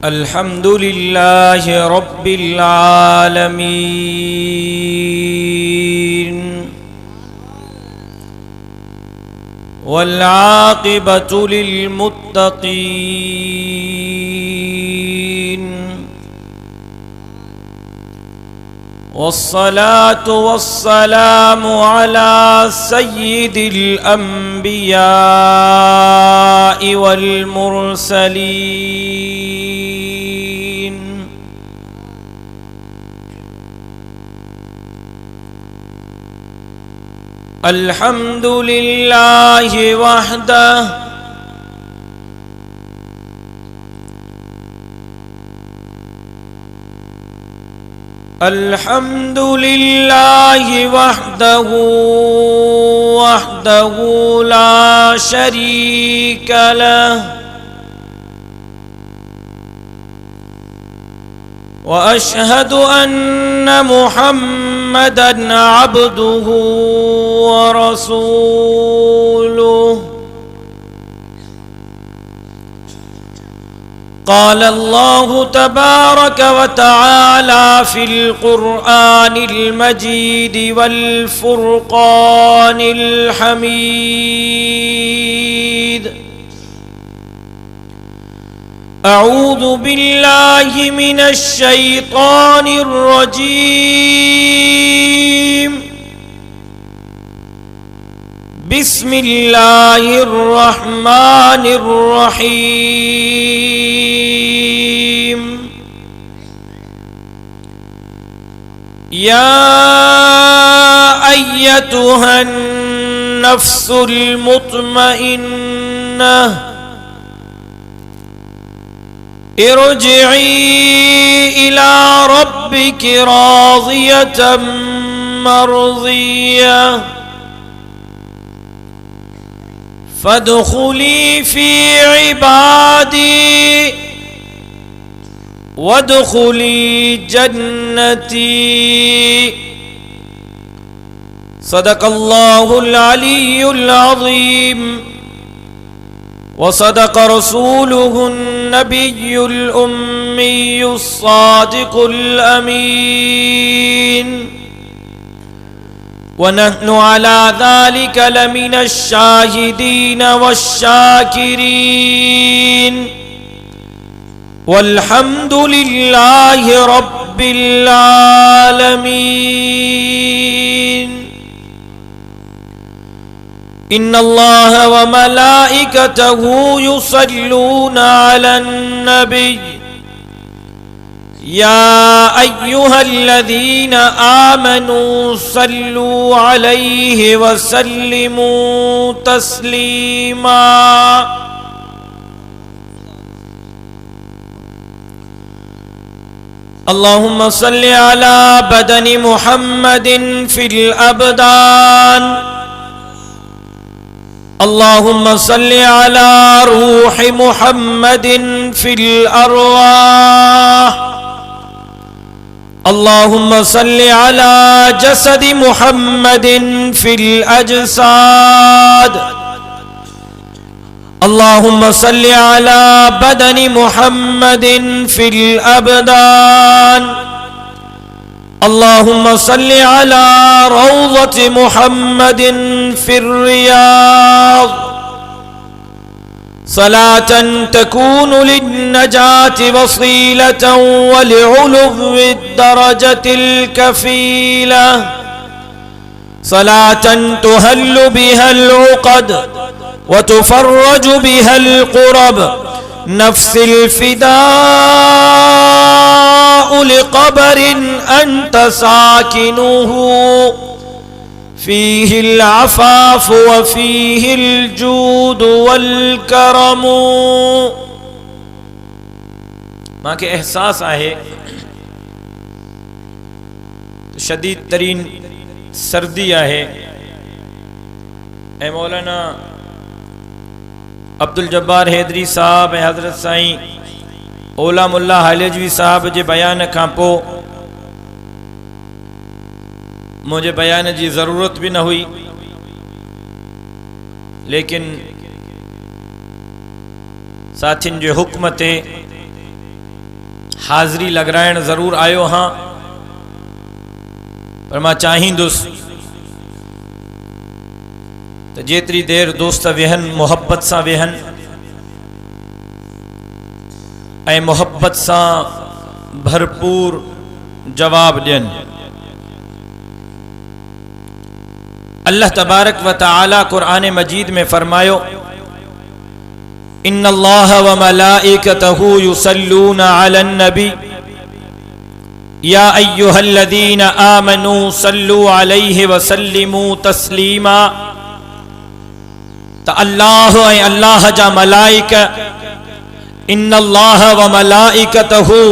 अल्हम्दुलिल्लाह रब्बिल आलमीन वल आक़िबतु लिल मुत्तक़ीन वस्सलातु वस्सलामु अला सय्यिदिल अंबियाइ वल मुरसलीन अल्हम्दुलिल्लाहि वहदह अल्हम्दुलिल्लाहि वहदहु वहदहु ला शरीक लह व अशहदु अन्न मुहम्मदन अब्दुहु व रसूलुहु क़ाल अल्लाहु तबारक व तआला फ़िल क़ुरआनिल मजीद वल फ़ुरक़ानिल हमीद अऊज़ु बिल्लाहि मिनश शैतानिर रजीम बिस्मिल्लाहिर रहमानिर रहीम या अय्यतुहन नफ्सुल मुत्मइन्नह इरजिई इला रब्बिकी राज़ियतम मर्ज़िय्यह फदखुली फी इबादी वदखुली जन्नती सदक़ल्लाहुल अलियुल अज़ीम व सदक़ रसूलुहुन नबियुल उम्मियुस सादिक़ुल अमीन वनहनु अला ज़ालिका लमिनश शाहिदीन वश्शाकिरीन वल्हम्दुलिल्लाहि रब्बिल आलमीन इन्नल्लाह व मलाइकतहु युसल्लूना अलन नबी या अय्युहल्लज़ीन आमनू सल्लू अलैहि वसल्लिमू तस्लीमा अल्लाहुम्मा सल्लि अला बदनि मुहम्मदिन फिल अबदान अल्लाहुम्मा सल्लि अला रूहि मुहम्मदिन फिल अरवाह अल्लाहुम्मा सल्लि अला जसदि मुहम्मदिन फिल अजसाद अल्लाहुम्मा सल्लि अला बदनि मुहम्मदिन फिल अबदान अल्लाहुम्मा सल्लि अला रौज़ति मुहम्मदिन फिर रियाज़ सलातन तकूनु लिन्नजाति वसीलतन व लिउलुव्विद दरजतिल कफ़ीला सलातन तुहल्लु बिहल उक़द व तुफ़र्रजु बिहल क़ुरब नफ़्सिल फ़िदाउ लिक़बरिन अन्त साकिनुहु फ़ीहिल अफ़ाफ़ु व फ़ीहिल जूदु वल करमु। मां के एहसास आहे शदीद तरीन सर्दी आहे ऐं मौलाना अब्दुल जब्बार हैदरी साहब ऐं हज़रत साईं ओला मुल्ला हालेजवी साहब जे बयान खां पोइ मुझे बयान की ज़रूरत भी न हुई। लेकिन साथिन जे हुक्म ते हाज़री लॻाइण ज़रूर आयो हाँ, पर मां चाहींदुसि तो जेतरी देर दोस्त वेहन मोहब्बत सां वेहन ऐं मोहब्बत सां भरपूर जवाब ॾियन। अल्लाह तबारक व तआला कुरान मजीद में फरमायो, इन्नल्लाह व मलाइकतहु युसल्लूना अलन नबी या अय्युहल्लज़ीना आमनू सल्लू अलैहि व सल्लिमू तस्लीमा। त अल्लाह ऐं अल्लाह जा मलाइका, इन्नल्लाह व मलाइकतहु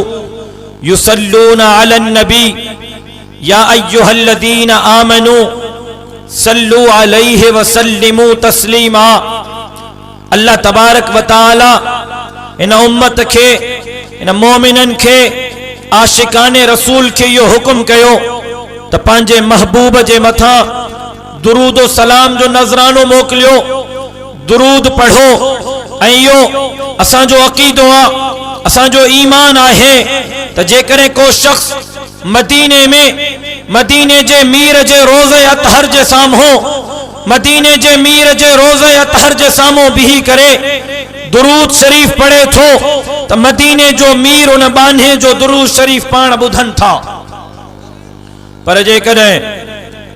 युसल्लूना अलन नबी या अय्युहल्लज़ीना आमनू सल्लू अलैहि व सल्लिमू तस्लीमा। अल्लाह तबारक व तआला इन उम्मत के, इन मोमिनन के, आशिकाने रसूल के यो हुक्म कयो त पंहिंजे महबूब जे मथा दुरूद व सलाम जो नज़रानो मोकिलियो, दुरूद पढ़ो। ऐं इहो असांजो अक़ीदो आहे, असांजो ईमान आहे त जेकॾहिं को शख्स मदीने में मदीने जे मीर जे रोज़े अतहर जे साम्हूं, मदीने जे मीर जे रोज़े अतहर जे साम्हूं बिही करे दुरूद शरीफ पढ़े थो त मदीने जो मीर उन बान्हे जो दुरूद शरीफ पाण ॿुधनि था। पर जेकॾहिं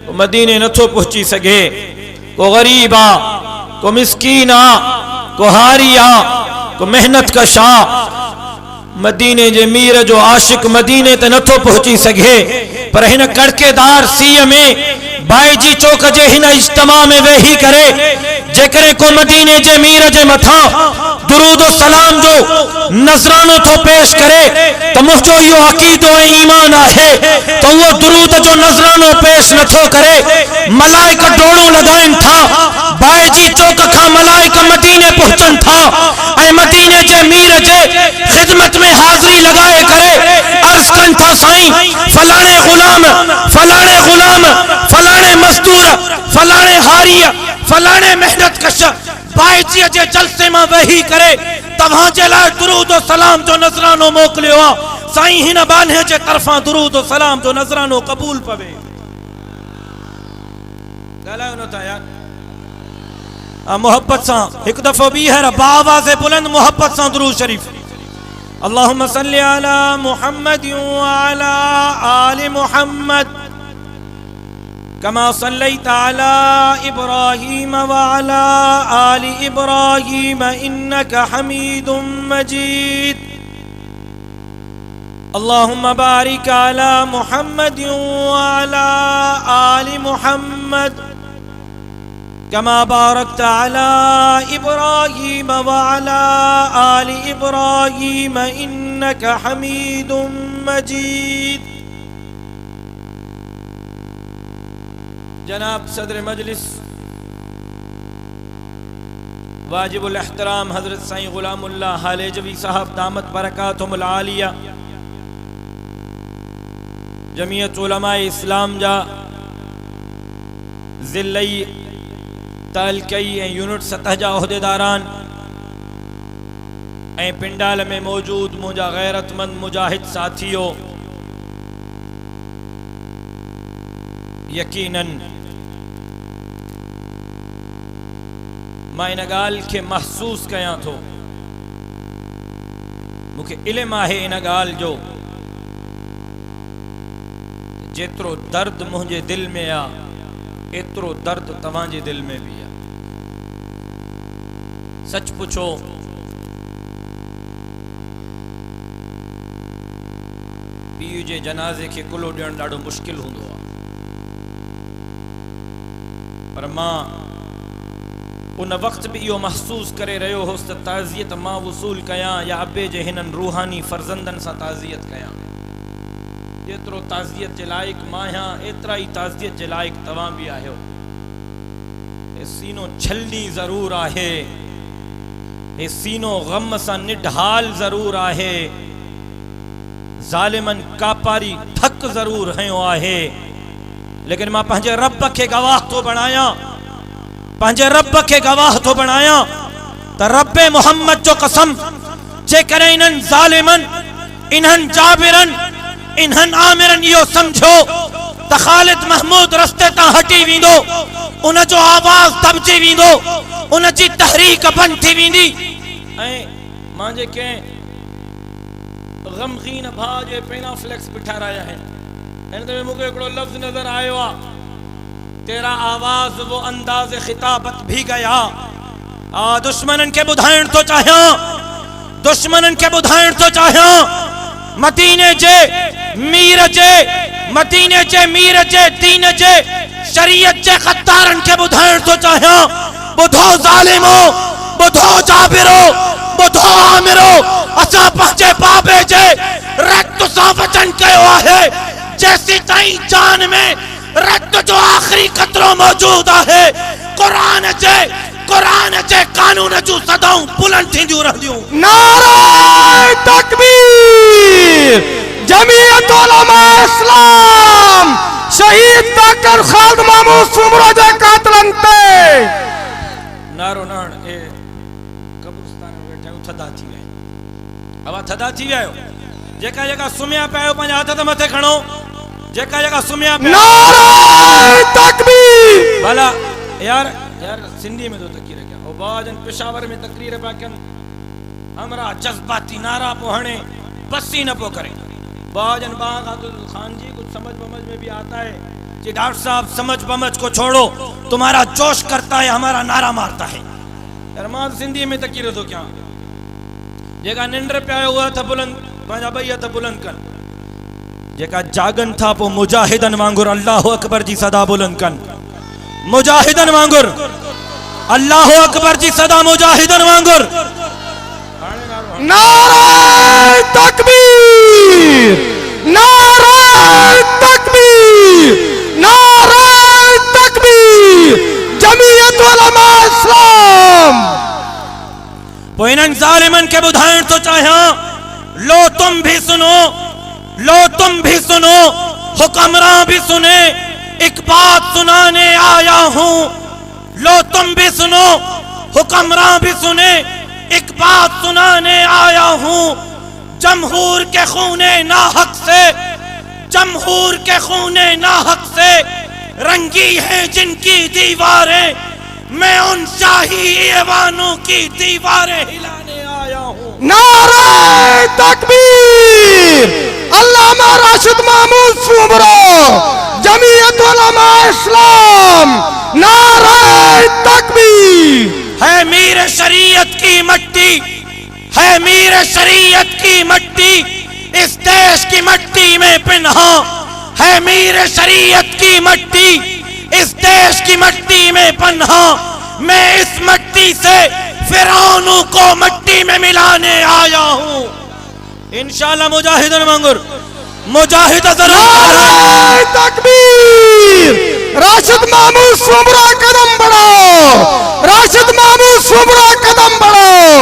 को मदीने नथो पहुची सघे, को गरीब आ, को मिस्कीन आ, को हारी आ, को मेहनत कश आ, मदीने जे मीर जो आशिक मदीने ते नथो पहुची सघे, पर हिन कड़केदार सीअ में बाईजी चौक जे हिन इज्तिमा में वेही करे जेकरे को मदीने जे मीर जे मथा दुरूद व सलाम जो नजरानो तो पेश करे तो मुझो यो अकीदो ऐं ईमान आहे तो वो दुरूद जो नजरानो पेश नथो करे। मलाइका डोड़ो लगाइन था, बाईजी चौक का मलाइका मदीने पहुंचन था ऐं मदीने जे मीर जे खिदमत में हाजिरी लगाए करे अर्ज कन था, साईं फलाने गुलाम, फलाने गुलाम, फलाने मजदूर, फलाने हारी, फलाने मेहनत कश बाईजी जे जलसे में वही करे तव्हां जे लाइ दुरूद व सलाम जो नजरानो मोकिलियो आहे। साईं हिन बान्हे जे तरफां दुरूद व सलाम जो नजरानो कबूल पवे। ॻाल्हायो नथा यार, मोहब्बत सां हिकु दफ़ो ॿीहर बाआवाज़े बुलंद मोहब्बत सां दुरूद शरीफ। अल्लाहुम्मा सल्ली अला मुहम्मद व अला आलि मुहम्मद कमा सल्लैत अला इब्राहीम व अला आलि इब्राहीम इन्नका हमीदुम मजीद। अल्लाहुम्मा बारिक अला मुहम्मद व अला आलि मुहम्मद कमा बारकत अला इब्राहीम व अला आलि इब्राहीम इन्नका हमीदुम मजीद। जनाब सदर मजलिस वाजिबुल एहतराम हजरत साईं गुलामुल्लाह हालेजवी साहब दामत बरकातुहुल आलिया, जमीयत उलमाए इस्लाम जा ज़िल्लई तालकई ऐं यूनिट सतह जा उहदेदारान ऐं पिंडाल में मौजूद मुंहिंजा गैरतमंद मुजाहिद साथियो, यकीनन मां इन ॻाल्हि खे महसूस कयां थो, मूंखे इल्मु आहे इन ॻाल्हि जो जेतिरो दर्द मुंहिंजे दिल में आहे एतिरो दर्द तव्हांजे दिल में भी आहे। सच पुछो पीउ जे जनाज़े खे कुलो ॾियणु ॾाढो मुश्किल हूंदो आहे, पर मां उन वक्त भी इहो महसूस करे रहियो होसि त ताज़ियत मां वसूल कयां या अबे जे हिननि रूहानी फर्ज़ंदनि सां ताज़ियत कयां। जेतिरो ताज़ियत जे लाइक़ मां आहियां एतिरा ई ताज़ियत जे लाइक़ तव्हां भी आहियो। हे सीनो छलनी ज़रूर आहे, हे सीनो गम सां निढाल ज़रूर आहे, ज़ालिमन कापारी थक ज़रूर हयो आहे, लेकिन मां पंहिंजे रब खे गवाह तो बणायां, पंहिंजे रब के गवाह तो बनाया त रब मोहम्मद जो कसम जेकर इन्हनि ज़ालिमन इन्हनि जाबिरन इन्हनि आमिरन इहो समझो त ख़ालिद महमूद रस्ते तां हटी वेंदो, उन जो आवाज़ दबजी वेंदो, उन जी तहरीक बंद थी वेंदी। ऐं मुंहिंजे कंहिं गमगीन भाउ जे पहिरियां फ्लैक्स बिठा रहिया आहिनि, हिन ते मूंखे हिकिड़ो लफ़्ज़ नज़र आयो आहे, तेरा आवाज़ वो अंदाज़ खिताबत भी गया। दुश्मनन के ॿुधाइण थो चाहियां, दुश्मनन के ॿुधाइण थो चाहियां, मदीने जे मीर जे मदीने जे मीर जे दीन जे शरीयत जे ख़द्दारन के ॿुधाइण थो चाहियां, ॿुधो ज़ालिमो, ॿुधो जाबिरो, ॿुधो आमिरो, असां पंहिंजे बाबे जे रक्त सां वचन कयो आहे, जेसी ताईं जान में रक्त जो आखिरी कतरो मौजूद आहे, कुरान जे कानून जूं सदाऊं बुलंद थींदियूं रहंदियूं। नारे तकबीर, जमीयत उलमा इस्लाम शहीद ताकर खालिद महमूद सुमरो जे कातलन ते नारो नाण ए कब्रिस्तान में बैठे थदा थी गए, अब थदा थी वियो, जेका जेका सुम्या पिया पंहिंजा हथ ते मथे खणो, जेका जेका सुम्या पिया। नारे तकबीर। भला यार सिंधी में तो तकीर क्या ओ बाजन पेशावर में तकरीर पा कन, हमरा जज्बाती नारा पो हणे बसी न पो करे। बाजन बाग अब्दुल खान जी कुछ समझ में भी आता है कि डॉक्टर साहब समझ को छोड़ो, तुम्हारा जोश करता है, हमारा नारा मारता है। यार मां सिंधी में तकीर तो क्या, जेका निंड्र पिया हुआ था बुलंद पंहिंजा ॿई हथ बुलंद कन, जेका जागन था पो मुजाहिदन वांगुर अल्लाह अकबर जी सदा बुलंद कन, मुजाहिदन वांगुर अल्लाह अकबर जी सदा मुजाहिदन वांगुर। नारे तकबीर, नारे तकबीर, नारे तकबीर, जमीयत उलमा इस्लाम। पो इन्हनि ज़ालिमन के ॿुधाइण थो चाहियां, लो तुम भी सुनो, लो तुम भी सुनो, हुक्मरान भी सुने, एक बात सुनाने आया हूं। लो तुम भी सुनो, हुक्मरान भी सुने, एक बात सुनाने आया हूं। जमहूर के खूने नाहक से, जमहूर के खूने नाहक से रंगी हैं जिनकी दीवारें, मैं उन शाही ऐवानों की दीवारें हिलाने आया हूं। नारे तकबीर, अल्लामा राशिद महमूद सुमरो, जमीयत उलमा इस्लाम। नारे तकबीर। है मीर शरीयत की मट्टी, है मीर शरीयत की मट्टी, इस देश की मट्टी में पिन्हा, है मीर शरीयत की मट्टी, इस देश की मट्टी में पन्हा। मैं इस मट्टी से फिरौनों को मट्टी में मिलाने आया हूं। इंशाल्लाह मुजाहिदन मंगुर, मुजाहिद जरूर। तकबीर, राशिद महमूद सुमरा कदम बढ़ाओ, राशिद महमूद सुमरा कदम बढ़ाओ,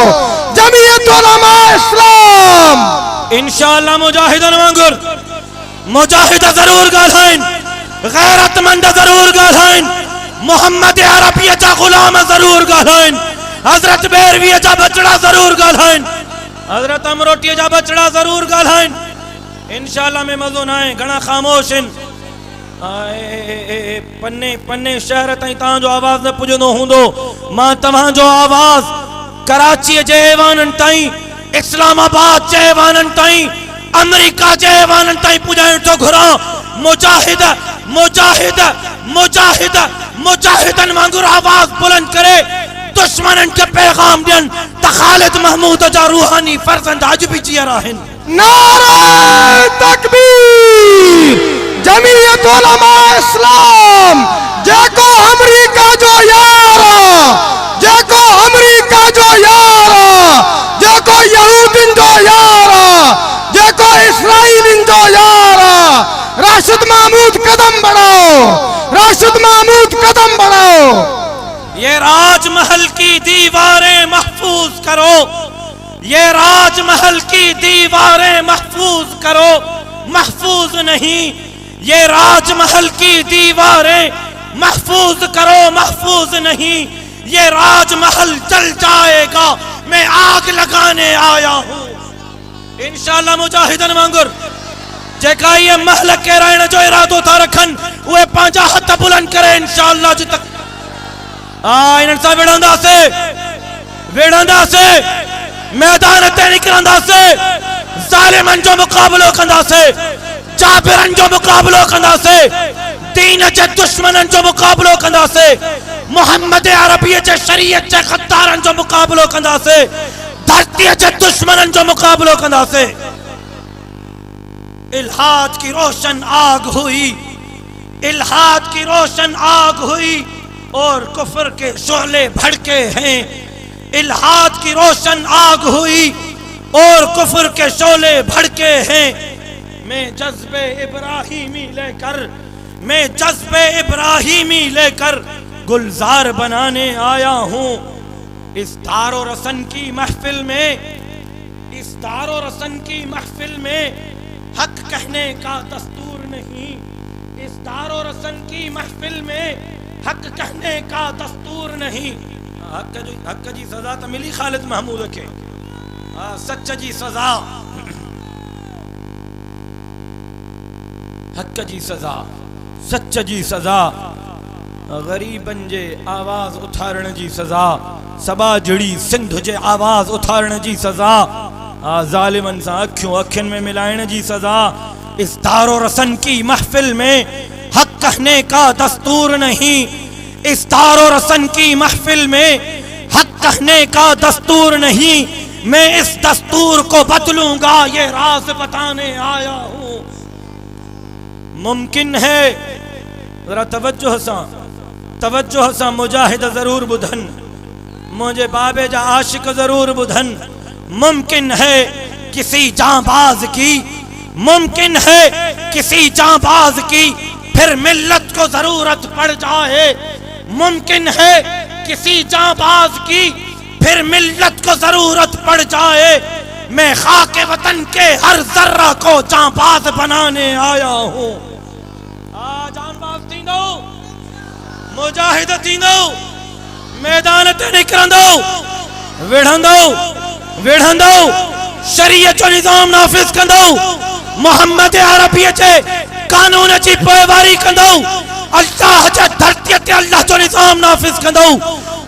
जमीयत उलमा इस्लाम। इंशाल्लाह मुजाहिदन मंगुर, मुजाहिद जरूर गालाइन, गैरतमंद जरूर गालाइन, मोहम्मद अरबिया जा गुलाम जरूर गालाइन, हजरत बैरवी जा बचड़ा जरूर गालाइन, हजरत अमरोटी जा बचड़ा जरूर गालाइन। इंशाल्लाह में मज़ो ना है, घणा खामोश इन पन्ने पन्ने शहर ताईं तव्हांजो आवाज़ न पुॼंदो हूंदो, मां तव्हांजो आवाज़ कराची जे ऐवाननि ताईं, इस्लामाबाद जे ऐवाननि ताईं, अमेरिका जे ऐवाननि ताईं पुॼाइण थो घुरां। मुजाहिद मुजाहिद मुजाहिद मुजाहिदन वांगुरु आवाज़ बुलंद करे दुश्मनन के पैगाम ॾियनि त ख़ालिद महमूद जा रूहानी फर्ज़ंद अॼु बि जीअर आहिनि। नारे तकबीर, जमीयत उलमा इस्लाम। जेको अमेरिका जो यार, जेको अमेरिका जो यार, जेको यहूदिन जो यार, जेको इस्राइलिन जो यार, राशिद महमूद कदम बढ़ाओ, राशिद महमूद कदम बढ़ाओ। ये राजमहल की दीवारें महफूज करो, ये राजमहल की दीवारें महफूज करो, महफूज नहीं, ये राजमहल की दीवारें महफूज करो, महफूज नहीं ये राजमहल जल जाएगा, मैं आग लगाने आया हूं। इंशाअल्लाह मुजाहिदन वांगुर जेका ये महल के रहने जो इरादो था रखन वे पांचा हथ बुलंद करे इंशाअल्लाह जी तक इन सा वेड़ंदा से मैदान ते निकरंदा से जालिमन जो मुकाबलो कंदा से, जाबिरन जो मुकाबलो कंदा से, दीन जे दुश्मनन जो मुकाबलो कंदा से, मोहम्मद अरबी जे शरीयत जे खद्दारन जो मुकाबलो कंदा से, धरती जे दुश्मनन जो मुकाबलो कंदा से। इल्हाद की रोशन आग हुई, इल्हाद की रोशन आग हुई और कुफ्र के शोले भड़के हैं। इल्हाद की रोशन आग हुई और कुफ्र के शोले भड़के हैं। मैं जज्बे इब्राहिमी लेकर, मैं जज्बे इब्राहिमी लेकर गुलजार बनाने आया हूं। इस दारो रसन की महफिल में, इस दारो रसन की महफिल में हक कहने का दस्तूर नहीं। इस दारो रसन की महफिल में हक कहने का दस्तूर नहीं। हक जी सजा तो मिली खालिद महमूद के, सच जी सजा, हक जी सजा, सच जी सजा, गरीबन जे आवाज उथारण जी सजा, सबा जड़ी सिंध जे आवाज उथारण जी सजा, जालिमन सा अखियों अखिन में मिलाइण जी सजा। इस दारो रसन की महफिल में हक कहने का दस्तूर नहीं। इस दारो रसन की महफिल में हक कहने का दस्तूर नहीं। मैं इस दस्तूर को बदलूंगा, ये राज बताने आया हूं। मुमकिन है, जरा तवज्जो सा मुजाहिद जरूर बुधन, मुझे बाबे जा आशिक जरूर बुधन। मुमकिन है किसी जांबाज की, मुमकिन है किसी जांबाज की फिर मिल्लत को जरूरत पड़ जाए। मुमकिन है किसी जांबाज की फिर मिल्लत को जरूरत पड़ जाए। मैं खाके वतन के हर जर्रा को जांबाज बनाने आया हूं। जांबाज थींदो, मुजाहिद थींदो, मैदान ते निकरंदो, विढ़ंदो, शरीयत जो निजाम नाफिज कंदो, मोहम्मद अरबी जे कानून जी पोइवारी कंदो, अल्लाह जे धरती ते अल्लाह जो निजाम नाफिज कंदो,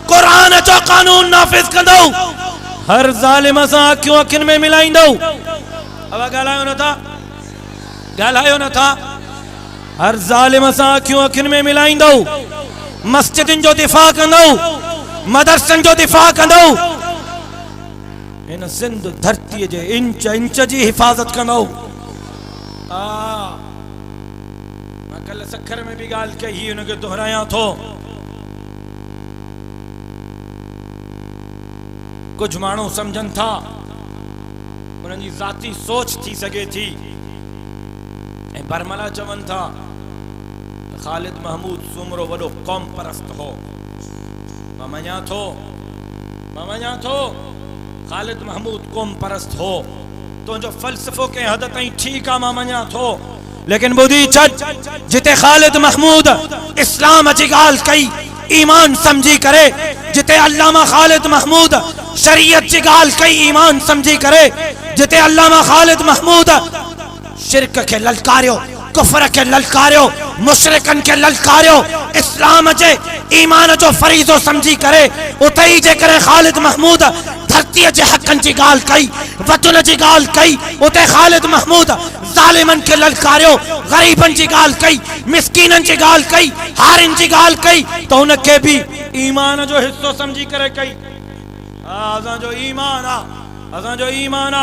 कुरान जो कानून नाफिज कंदो। हर जालिम सां अखियों अखिन में मिलाइंदो। अब ॻाल्हायो न था, हर जालिम सां अखियों अखिन में मिलाइंदो। मस्जिदन जो दिफा कंदो, मदरसन जो दिफा कंदो। इन सिंध धरती जे इंच इंच जी हिफाजत कंदो। मैं कल सखर में भी गाल कही, उनके दोहराया थो। कुछ मानू समझन था, उनकी जाती सोच थी सके थी। बरमला चवन था खालिद महमूद सुमरो वडो कौम परस्त हो। ममया थो खालिद महमूद कौम परस्त हो तो जो फलसफो के हद ताईं ठीक आ ममया थो, लेकिन बुधी छॾ जिते खालिद महमूद इस्लाम जी गाल कई ईमान समझी करे, जिते अल्लामा खालिद महमूद शरीयत जी गाल कई ईमान समझी करे, जिते अल्लामा खालिद महमूद शिरक के ललकारियो, कुफर के ललकारियो, मुशरिकन के ललकारियो, इस्लाम जे ईमान जो फरीजो समझी करे, उतई जे करे खालिद महमूद धरती जे हकन जी गाल कई, वतन जी गाल कई, उते खालिद महमूद जालिमन के ललकारियो, गरीबन जी गाल कई, मिस्कीनन जी गाल कई, हारिन जी गाल कई, तो उनके भी ईमान जो हिस्सो समझी करे कई। असां जो ईमान आ,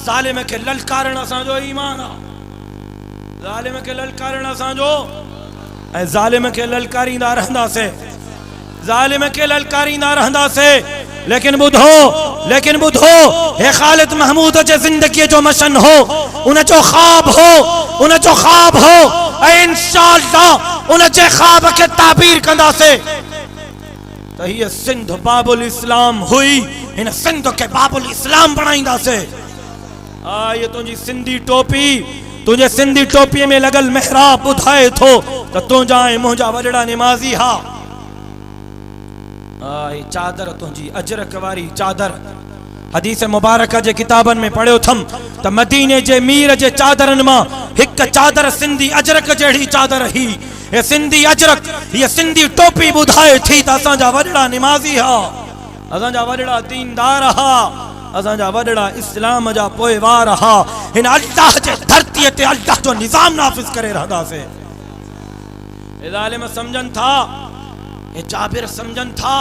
जालिम के ललकारण असां जो ईमान आ, जालिम के ललकारण असां जो, जालिम के ललकारींदा रहंदासे, जालिम के ललकारींदा रहंदासे। लेकिन बुधो हे खालिद महमूद जे जिंदगी जो मशन हो, उन जो ख्वाब हो, इंशाअल्लाह उन जे ख्वाब के ताबीर कंदासे। तो ये सिंध बाबुल इस्लाम हुई, इन सिंध के बाबुल इस्लाम बनाईंदासे। ये तुझी सिंधी टोपी, तुझे सिंधी टोपी में लगल मेहराब बुधाए थो, त तुंहिंजा ऐं मुंहिंजा वॾड़ा निमाज़ी हा। चादर तुंहिंजी अजरक वारी चादर, हदीस मुबारक जे किताबन में पढ़ियो थम त मदीने जे मीर जे चादरन मां हिक चादर सिंधी अजरक जहिड़ी चादर ही। ये सिंधी अजरक, ये सिंधी टोपी बुधाए थी त असांजा वॾड़ा निमाज़ी हा, असांजा वॾड़ा दीनदार हा, असांजा वॾड़ा इस्लाम जा पोएवार हा। हिन अल्लाह जे धरती ते अल्लाह जो निजाम नाफिज करे रहंदासीं। ए ज़ालिम समझन था, ए जाबिर समझन था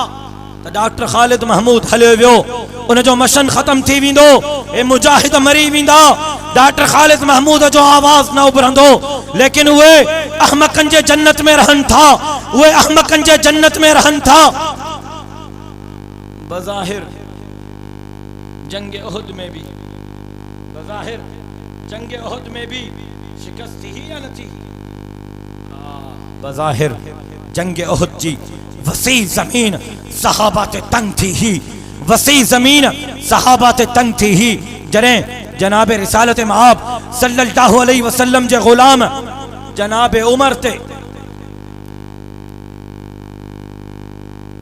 त डॉक्टर ख़ालिद महमूद हलियो वियो, उन जो मशन खत्म थी वेंदो, ए मुजाहिद मरी वेंदा, डॉक्टर ख़ालिद महमूद जो आवाज न उभरंदो। लेकिन उहे अहमकन जे जन्नत में रहन था, उहे अहमकन जे जन्नत में रहन था। बज़ाहिर जंग उहद में भी, बज़ाहिर जंग उहद में भी शिकस्त थी या न थी? बज़ाहिर जंग उहद जी वसी जमीन सहाबा ते तंग थी ही, वसी जमीन सहाबा ते तंग थी ही। जरे जनाब रिसालत मआब सल्लल्लाहु अलैहि वसल्लम जे गुलाम जनाब उमर ते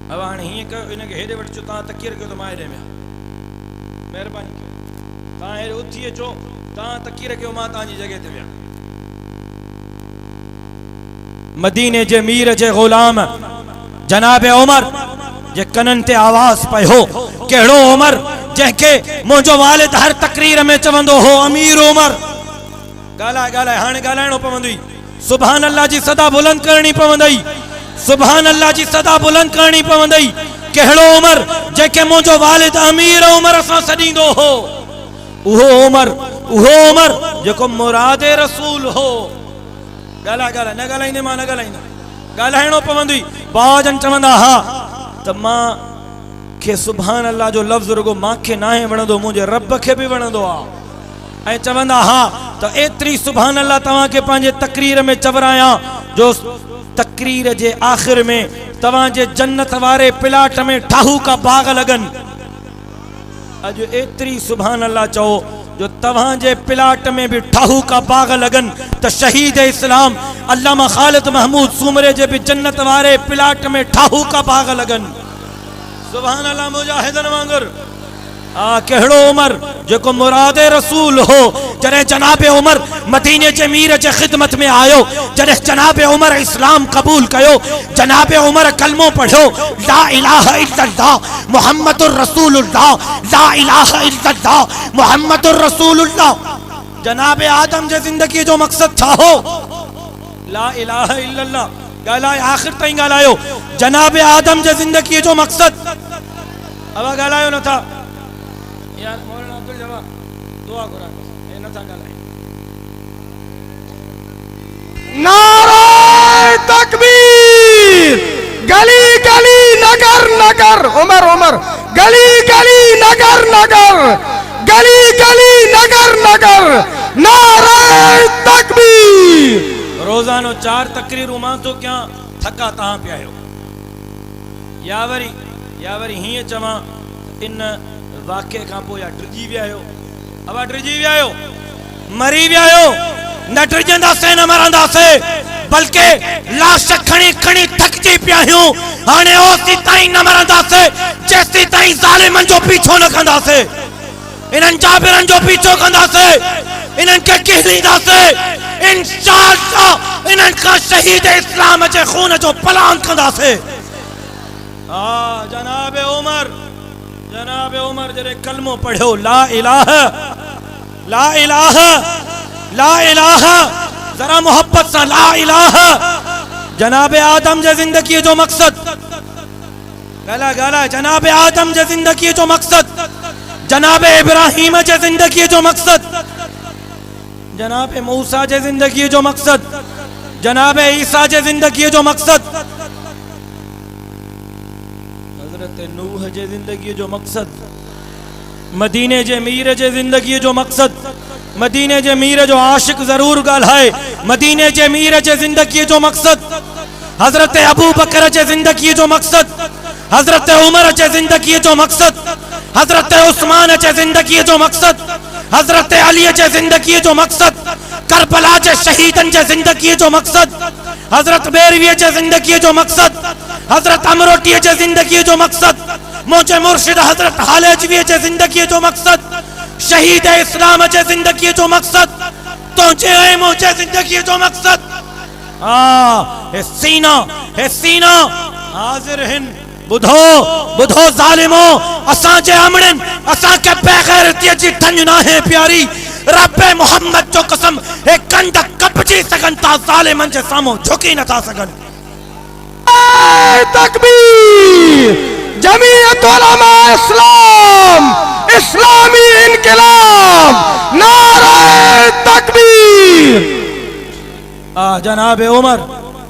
अब हाणे हीअं कयो, इनखे हेॾे वठी अचो, तव्हां तकीर कयो त मां हेॾे में, महिरबानी कयो, तव्हां हेॾे उथी अचो, तव्हां तकीर कयो, मां तव्हांजी जॻह ते विया। मदीने जे मीर जे गुलाम जनाब उमर जे कनन ते आवाज पयो, कहिड़ो उमर जंहिंखे मुंहिंजो वालिद हर तकरीर में चवंदो हो अमीर उमर। ॻाल्हाए ॻाल्हाए हाणे ॻाल्हाइणो पवंदई, सुभान अल्लाह जी सदा बुलंद करणी पवंदई, सुभान अल्लाह जी सदा बुलंद करणी पवंदई। कहिड़ो उमर जंहिंखे मुंहिंजो वालिद अमीर उमर सां सॾींदो हो, उहो उमर जेको मुराद रसूल हो। ॻाल्हाए ॻाल्हाए, न ॻाल्हाईंदे मां न ॻाल्हाईंदा, ॻाल्हाइणो पवंदई। बाजन चवंदा हा त मां खे सुभान अल्लाह जो लफ़्ज़ रुगो मांखे नाहे वणंदो, मुंहिंजे रब खे बि वणंदो आहे। ऐं चवंदा हा त एतिरी सुभान अल्लाह तव्हांखे पंहिंजे तकरीर में चवरायां जो तकरीर जे आख़िर में तव्हांजे जन्नत वारे प्लाट में ठाहू का बाग लगन। अॼु एतिरी सुभान अल्लाह चओ जो तव्हांजे प्लाट में भी ठाहू का बाग लगन, त शहीद इस्लाम अल्लामा ख़ालिद महमूद सूमरे जे भी जन्नत वारे प्लाट में ठाहू का बाग लगन। सुभान अल्लाह मुजाहिदन वांगुर। कहिड़ो उमर जेको मुराद रसूल हो। जॾहिं जनाब उमर मदीने जे मीर जे खिदमत में आयो, जॾहिं जनाब उमर इस्लाम कबूल कयो, जनाब उमर कलमो पढ़ियो, ला इलाहा इल्लल्लाह मुहम्मदुर रसूलुल्लाह, ला इलाहा इल्लल्लाह मुहम्मदुर रसूलुल्लाह। जनाब आदम जे जिंदगी जो मकसद छा हो? ला इलाहा इल्लल्लाह। ॻाल्हाए आख़िर ताईं ॻाल्हायो, जनाब आदम जे जिंदगी जो मकसद। अब ॻाल्हायो नथा यार, मौलाना अब्दुल जवाब दुआ घुरा ए नथा ॻाल्हाए। नारे तकबीर। गली गली नगर नगर, उमर उमर, गली गली नगर नगर, गली गली नगर नगर, नारे तकबीर। रोजानो 4 तकरीरूं मां तो क्या थका तहां पिया आहियो। या वरी हीअं चवां, इन वाक़े खां पोइ या डिॼी विया आहियो, अब डिॼी विया आहियो, मरी विया आहियो। न डिॼंदासीं न मरंदासीं, बल्कि लाश खणी खणी थकजी पिया आहियूं। हाणे ओसी ताईं न मरंदासीं जेसी ताईं ज़ालिमनि जो पीछो न कंदासीं, इन्हनि जाबिरनि जो पीछो कंदासीं, इन्हनि खे किहलींदासीं। इंशाअल्लाह इन्हनि खां शहीद इस्लाम जे खून जो पलान कंदासीं। जनाब उमर जरे कलमो पढ़ियो, ला इलाहा ला इलाहा ला इलाहा, जरा मोहब्बत से ला इलाहा। जनाब आदम जे जिंदगी जो मकसद, गला गला, जनाब आदम जे जिंदगी जो मकसद, जनाब इब्राहिम जे जिंदगी जो मकसद, जनाब मूसा जे जिंदगी जो मकसद, जनाब ईसा जे जिंदगी जो मकसद, हजरत नूह जे जिंदगी जो मकसद, मदीने जे मीर जे जिंदगी जो मकसद। मदीने जे मीर जो आशिक जरूर ॻाल्हाए, मदीने जे मीर जे जिंदगी जो मकसद, हजरत अबू बकर जे जिंदगी जो मकसद, हजरत उमर जे जिंदगी जो मकसद, हजरत उस्मान जे जिंदगी जो मकसद, हजरत अली जे जिंदगी जो मकसद, करबला जे शहीदन जे जिंदगी जो मकसद, हजरत बेरवीअ जे ज़िंदगी जो मकसद, हजरत अमरोटीअ जे ज़िंदगी जो मकसद, मुझे मुर्शिद हजरत हालेजवी जे ज़िंदगी जो मकसद, शहीद इस्लाम जे ज़िंदगी जो मकसद, तुझे मुझे ज़िंदगी जो मकसद हे सीना हाजिर हिन। बुधो बुधो ज़ालिमो, असां जे अमड़न असां के बेगैरतीअ जी ठंज ना है प्यारी। रब्बे मोहम्मद जो कसम हे कंध कपजी सगन था, ज़ालिमन जे सामो झुकी न था सगन। तकबीर, जमीयत उलमा इस्लाम, इस्लामी इनकलाब, नारे तकबीर। जनाब उमर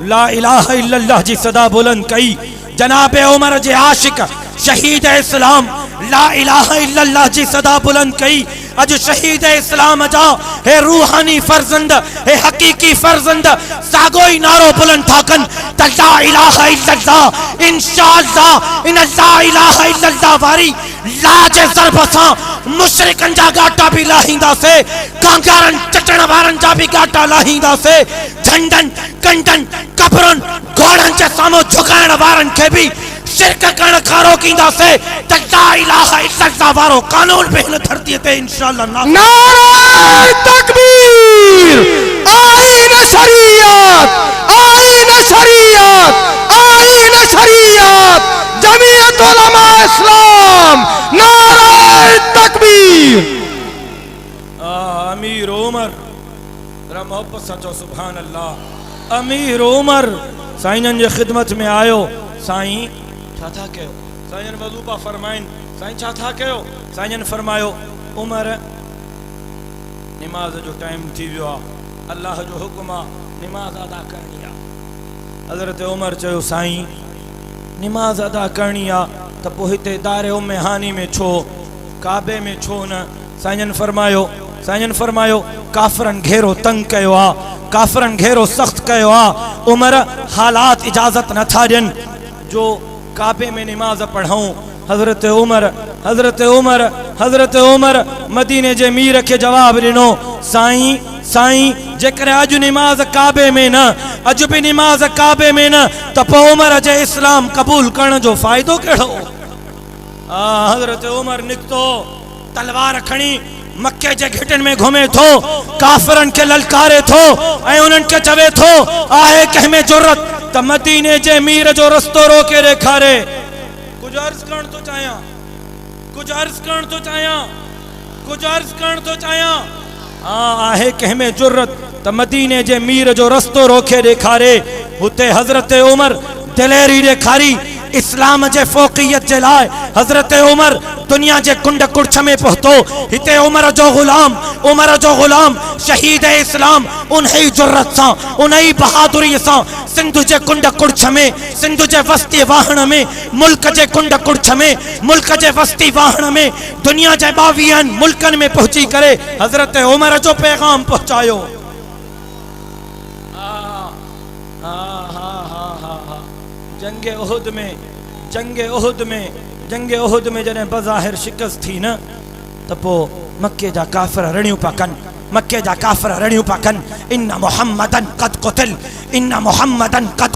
ला इलाहा इल्लल्लाह जी सदा बुलंद कई। जनाब उमर जे आशिक शहीद इस्लाम ला इलाहा इल्लल्लाह जी सदा बुलंद कई। अज शहीद इस्लाम जा हे रूहानी फर्जंद, हे हकीकी फर्जंद सागो ही नारो बुलंद था कन त ला इलाहा इल्लल्लाह। इंशाअल्लाह इन ला इलाहा इल्लल्लाह वारी लाज ज़रब सां मुशरिकन जा गाटा भी लाहींदा से, कांगारन चटण वारन जा भी गाटा लाहींदा से, झंडन कंडन कबरन घोड़न जे सामो झुकाइण वारन के भी शिरक करण खां रोकींदा से। त ला इलाहा इल्लल्लाह वारो कानून पे हिन धरती ते इंशाअल्लाह नारे तकबीर। आईन शरीयत, आईन शरीयत, आईन शरीयत, जमीयत उलमा इस्लाम, नारे तकबीर। अमीर उमर जरा मोहब्बत सचो सुभान अल्लाह। अमीर उमर साईं जे खिदमत में आयो। साईं छा था कयो? साईं वज़ूफा फरमाइन। साईं छा था कयो? साईं फरमायो उमर नमाज जो टाइम थी वियो आ, अल्लाह जो हुक्म आ नमाज अदा करनी आ। हज़रत उमर चयो साईं नमाज अदा करनी आ त पोइ हिते दारे उम्मे हानी में छो, काबे में छो न? साईं फरमायो काफरन घेरो तंग कयो आ, काफरन घेरो सख्त कयो आ। उमर हालात इजाजत न था ॾियनि जो काबे में नमाज पढ़ूं। हजरत उमर मदीने जे मीर के जवाब ॾिनो साईं जेकर अज नमाज काबे में न, अज भी नमाज काबे में न त पोइ उमर जे इस्लाम कबूल करण जो फायदो कहिड़ो? हजरत उमर निकतो तलवार खणी मक्के जे घिटन में घुमे थो, काफरन के ललकारे थो ऐं उन्हनि के चवे थो आहे कंहिंमें जुर्रत त मदीने जे मीर जो रस्तो रोके ॾेखारे। कुछ अर्ज़ करण तो चाहियां, कुछ अर्ज़ करण तो चाहियां, कुछ अर्ज़ करण तो चाहियां। आहे कंहिंमें जुर्रत त मदीने जे मीर जो रस्तो रोके ॾेखारे। हुते हज़रत उमर दिलेरी ॾेखारी इस्लाम जे फ़ौक़ियत जे लाइ। हज़रत उमर दुनिया जे कुंड कुड़छ में पहुतो। हिते उमर जो गुलाम शहीद इस्लाम उन्ही जुर्रत सां, उन्ही बहादुरी सां सिंध जे कुंड कुड़छ में, सिंध जे वस्ती वाहण में, मुल्क जे कुंड कुड़छ में, मुल्क जे वस्ती वाहण में, दुनिया जे 22 मुल्कन में पहुंची करे हज़रत उमर जो पैगाम पहुंचायो। जंगे उहुद में जने बज़ाहिर शिकस्त थी न त पो मक्के जा काफिर रड़ियूं पा कन, इन्ना मुहम्मदन कद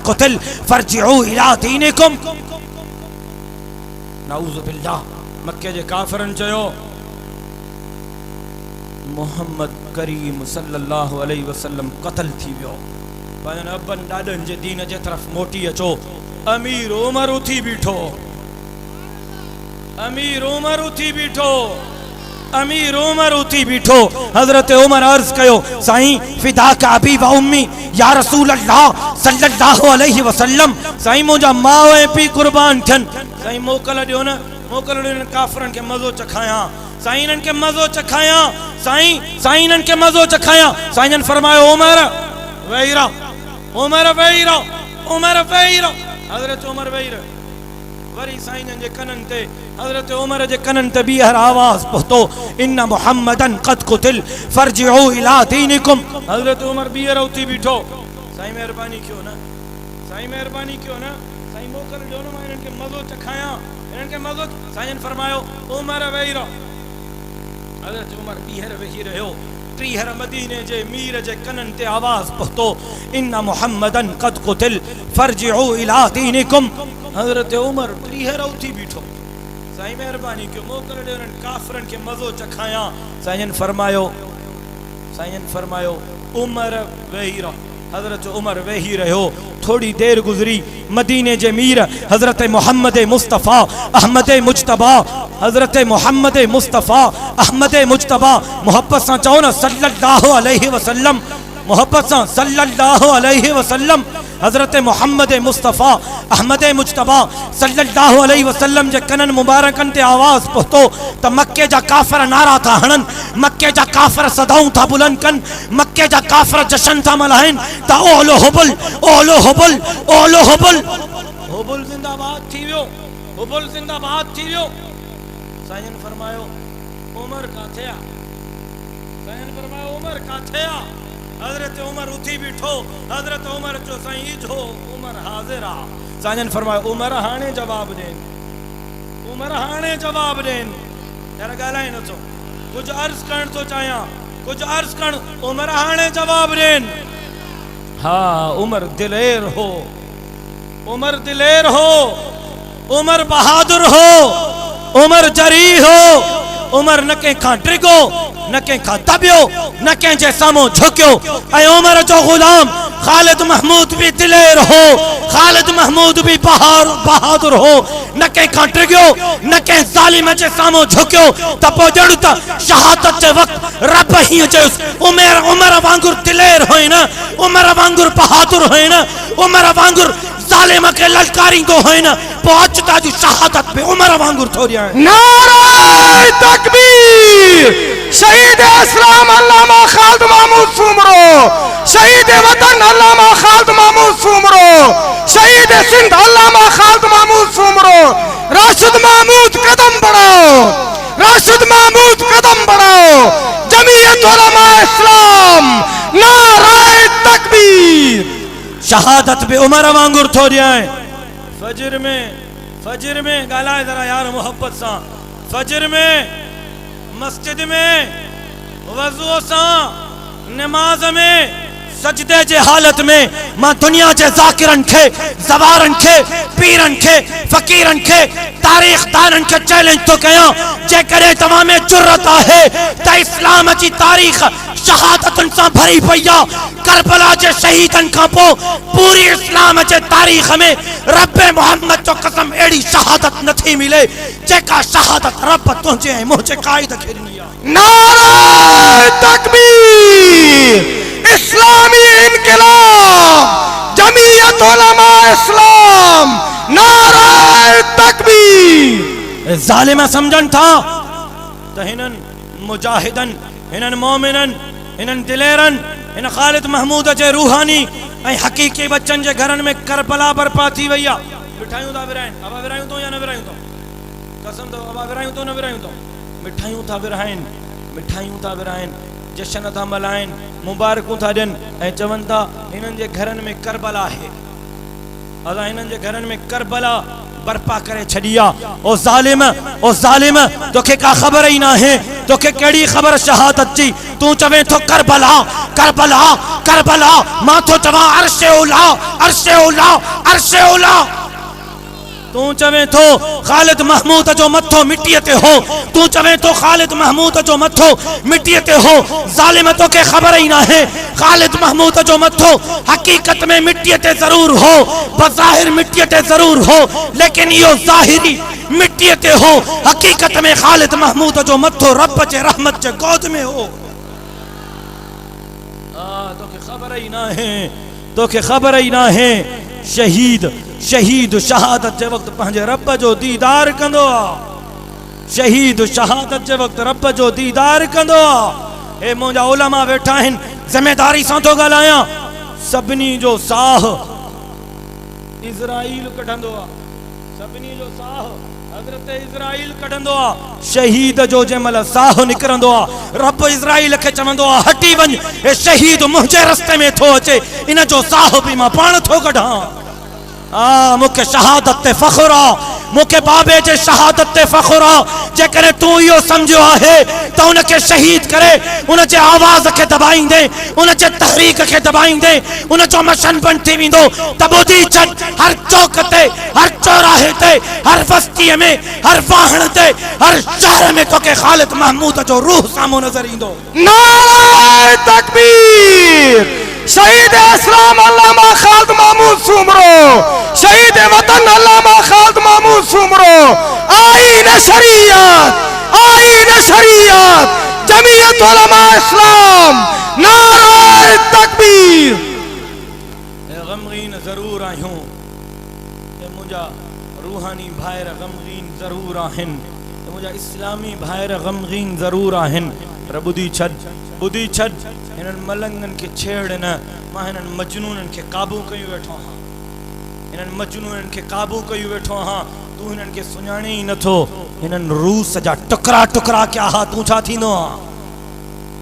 क़ुतिल फरजिऊ इला दीनिकुम। नऊज़ु बिल्लाह। मक्के जे काफिरन चयो मोहम्मद करीम सल्लल्लाहु अलैहि वसल्लम क़त्ल थी वियो, पंहिंजनि अबन ॾाॾनि जे दीन जे तरफ़ मोटी अचो। अमीर उमर उथी बीठो। हज़रत उमर अर्ज़ कयो साईं फिदा का अबी व उम्मी या रसूल अल्लाह सल्लल्लाहु अलैहि वसल्लम। साईं मुंहिंजा माउ ऐं पीउ कुर्बान थियनि। साईं मोकल ॾियो न काफ़िरनि खे मज़ो चखायां। साईं इन्हनि खे मज़ो चखायां। साईं इन्हनि खे मज़ो चखायां। साईं फरमायो उमर वेही रहो। हज़रत उमर वेही रहो। वरी साईं जे कननि ते, हज़रत उमर जे कननि ते ॿीहर आवाज़ पहुतो इन्ना मुहम्मदन क़द क़ुतिल फरजिऊ इला दीनिकुम। हज़रत उमर ॿीहर उथी बीठो। साईं महिरबानी कयो न, साईं मोकल ॾियो न, मां इन्हनि खे मज़ो चखायां। साईं फरमायो उमर वेही रहो। हज़रत उमर ॿीहर वेही रहियो। टीहर मदीने जे मीर जे कनन ते आवाज पहुतो इन्ना मुहम्मदन कद कुतिल फरजिउ इला दीनिकुम। हजरत उमर टीहर उठी बीठो साईं मेहरबानी क्यों मोकल ॾे उन्हनि काफ़रनि खे मज़ो चखायां। साईं फरमायो उमर वेही रहो। हजरत उमर वेही रहो। थोड़ी देर गुजरी मदीने जे मीर हजरत मोहम्मद मुस्तफ़ा अहमद मुजतबा हजरत मोहम्मद मुस्तफ़ा अहमद मुजतबा मोहब्बत सां चओ न सल्लल्लाहु अलैहि वसल्लम, मोहब्बत सां सल्लल्लाहु अलैहि वसल्लम। हजरत मोहम्मद मुस्तफ़ा अहमद मुजतबा सल्लल्लाहु अलैहि वसल्लम जे कनन मुबारकन ते आवाज़ पहुतो त मक्के जा काफ़िर नारा था हणन, मक्के जा काफ़िर सदाऊं था बुलंद कन, मक्के जा काफ़िर जशन था मल्हाइन त ओलो हुबुल ओलो हुबुल ओलो हुबुल। हुबुल जिंदाबाद थी वियो, हुबुल जिंदाबाद थी वियो। साईं फरमायो उमर काथे आ? साईं फरमायो उमर काथे आ? हजरत उमर उठी बीठो। हजरत उमर जो साईं जो उमर हाजिर आ। साईं फरमायो उमर हाणे जवाब देन, उमर हाणे जवाब देन। यार ॻाल्हाए नथो, कुछ अर्ज करण तो चाहियां, कुछ अर्ज करण। उमर हाणे जवाब देन। हाँ उमर दिलेर हो, उमर दिलेर हो, उमर बहादुर हो, उमर जरी हो। उमर न कंहिं खां डिगो, न कंहिं खां दबियो, न कंहिं जे साम्हूं झुकियो। ऐं उमर जो गुलाम ख़ालिद महमूद भी दिलेर हो, ख़ालिद महमूद भी बहादुर हो। न कंहिं खां डिगो, न कंहिं ज़ालिम जे साम्हूं झुकियो। त पोइ ॼण त शहादत जे वक़्तु रब हीअं चयुसि उमर वांगुरु दिलेर हुई न, उमर वांगुरु बहादुर हुई न, उमर वांगुरु ज़ालिम खे ललकारींदो हुई न। पोइ अच त अॼु शहादत बि उमर वांगुरु थो ॾियां। नारे तकबीर। शहीद इस्लाम अल्लामा खालिद महमूद सूमरो, शहीद वतन अल्लामा खालिद महमूद सूमरो, शहीद सिंध अल्लामा खालिद महमूद सूमरो। राशिद महमूद कदम बढ़ाओ, राशिद महमूद कदम बढ़ाओ। जमीयत उलमा इस्लाम नारे तकबीर। शहादत भी उमर वांगुरु थो ॾियां। फजर में ॻाल्हाए जरा यार मोहब्बत सां। फजर में मस्जिद में वज़ू सां नमाज में सजदे जे हालत में मां दुनिया जे ज़ाकिरन खे ज़वारन खे पीरन खे फ़कीरन खे तारीख़ दानन के चैलेंज तो कयां। जेकॾहिं तव्हां में जुर्रत आहे त इस्लाम जी तारीख़ शहादतन सां भरी पई आहे। करबला जे शहीदन खां पोइ पूरी इस्लाम जे तारीख़ में रब मोहम्मद जो कसम अहिड़ी शहादत नथी मिले जेका शहादत रब तुंहिंजे ऐं मुंहिंजे क़ाइद खे ॾिनी आहे। नारे तकबीर। इस्लामी इनकलाब जमीयत उलमा इस्लाम नारे तकबीर। ज़ालिम समझन था त हिनन मुजाहिदन, हिनन मोमिनन, हिनन दिलेरन, हिन ख़ालिद महमूद जे रूहानी ऐं हकीकी बच्चन जे घरन में करबला बर्पा थी वई आहे। मिठाइयूं था विराइन, अबा विरायूं तो या न विरायूं तो? कसम तो अबा विरायूं तो न विरायूं तो? मिठाइयूं था विराइन, मिठाइयूं था विराइन, जशन था मल्हाइन, मुबारकूं था ॾियनि ऐं चवनि था हिननि जे घरनि में करबला आहे। असां हिननि जे घरनि में करबला बर्पा करे छॾी आहे। ओ ज़ालिम तोखे का ख़बर ई न आहे, तोखे कहिड़ी ख़बर शहादत जी? तूं चवें थो करबला करबला करबला, मां थो चवां अर्शे उला अर्शे उला अर्शे उला। तू चवें तो ख़ालिद महमूद जो मथो मिट्टीअ ते हो, तू चवें तो ख़ालिद महमूद जो मथो मिट्टीअ ते हो। ज़ालिम तोखे ख़बर ही ना है ख़ालिद महमूद जो मथो हकीकत में मिट्टीअ ते ज़रूर हो, बज़ाहिर मिट्टीअ ते ज़रूर हो, लेकिन यो ज़ाहिरी मिट्टीअ ते हो। हकीकत में ख़ालिद महमूद जो मथो रब जे रहमत जे गोद में हो। तोखे ख़बर ही ना है, तोखे ख़बर ही ना है। शहीद शहादत जे वक्त पंहिंजे रब जो दीदार कंदो आहे। शहीद शहादत जे वक्त रब जो दीदार कंदो आहे। ए मुंहिंजा उलमा वेठा आहिनि, ज़िमेदारी सां थो ॻाल्हायां। सभिनी जो साह इज़राइल कढंदो आहे, सभिनी जो साह हज़रत इज़राइल कढंदो आहे। शहीद जो जंहिंमहिल साह निकिरंदो आहे, रब इज़राइल खे चवंदो आहे हटी वञ, हे शहीद मुंहिंजे रस्ते में थो अचे, इन जो साह बि मां पाण थो कढां। मूंखे शहादत ते फ़ख्रु आहे, मूंखे बाबे जे शहादत ते फ़ख्रु आहे। जेकॾहिं तूं इहो सम्झो आहे त उनखे शहीद करे उन जे आवाज़ खे दबाईंदे, उन जे तहरीक खे दबाईंदे उन जो मशन बंदि थी वेंदो त ॿुधी छॾ, हर चौक ते, हर चौराहे ते, हर बस्तीअ में, हर वाहण ते, हर शहर में तोखे ख़ालिद महमूद जो रूह साम्हूं नज़र ईंदो। नारे तकबीर। शहीद इस्लाम अल्लामा खालिद महमूद सुमरो, शहीद वतन अल्लामा खालिद महमूद सुमरो। आईन शरीयत, आईन शरीयत, जमीयत उलमा इस्लाम, नारे तकबीर। गमगीन ज़रूर आहियूं, मुंहिंजा रूहानी भाइर गमगीन ज़रूर आहिनि, मुंहिंजा इस्लामी भाइर गमगीन ज़रूर आहिनि। पर ॿुधी छॾ, ॿुधी छॾ, हिननि मलंगनि खे छेड़ न, मां हिननि मजनूननि खे क़ाबू कयो वेठो आहियां, हिननि मजनूननि खे क़ाबू कयो वेठो आहियां। तूं हिननि खे सुञाणे ई नथो, हिननि रूस जा टुकड़ा टुकड़ा कया हा, तूं छा थींदो आहे?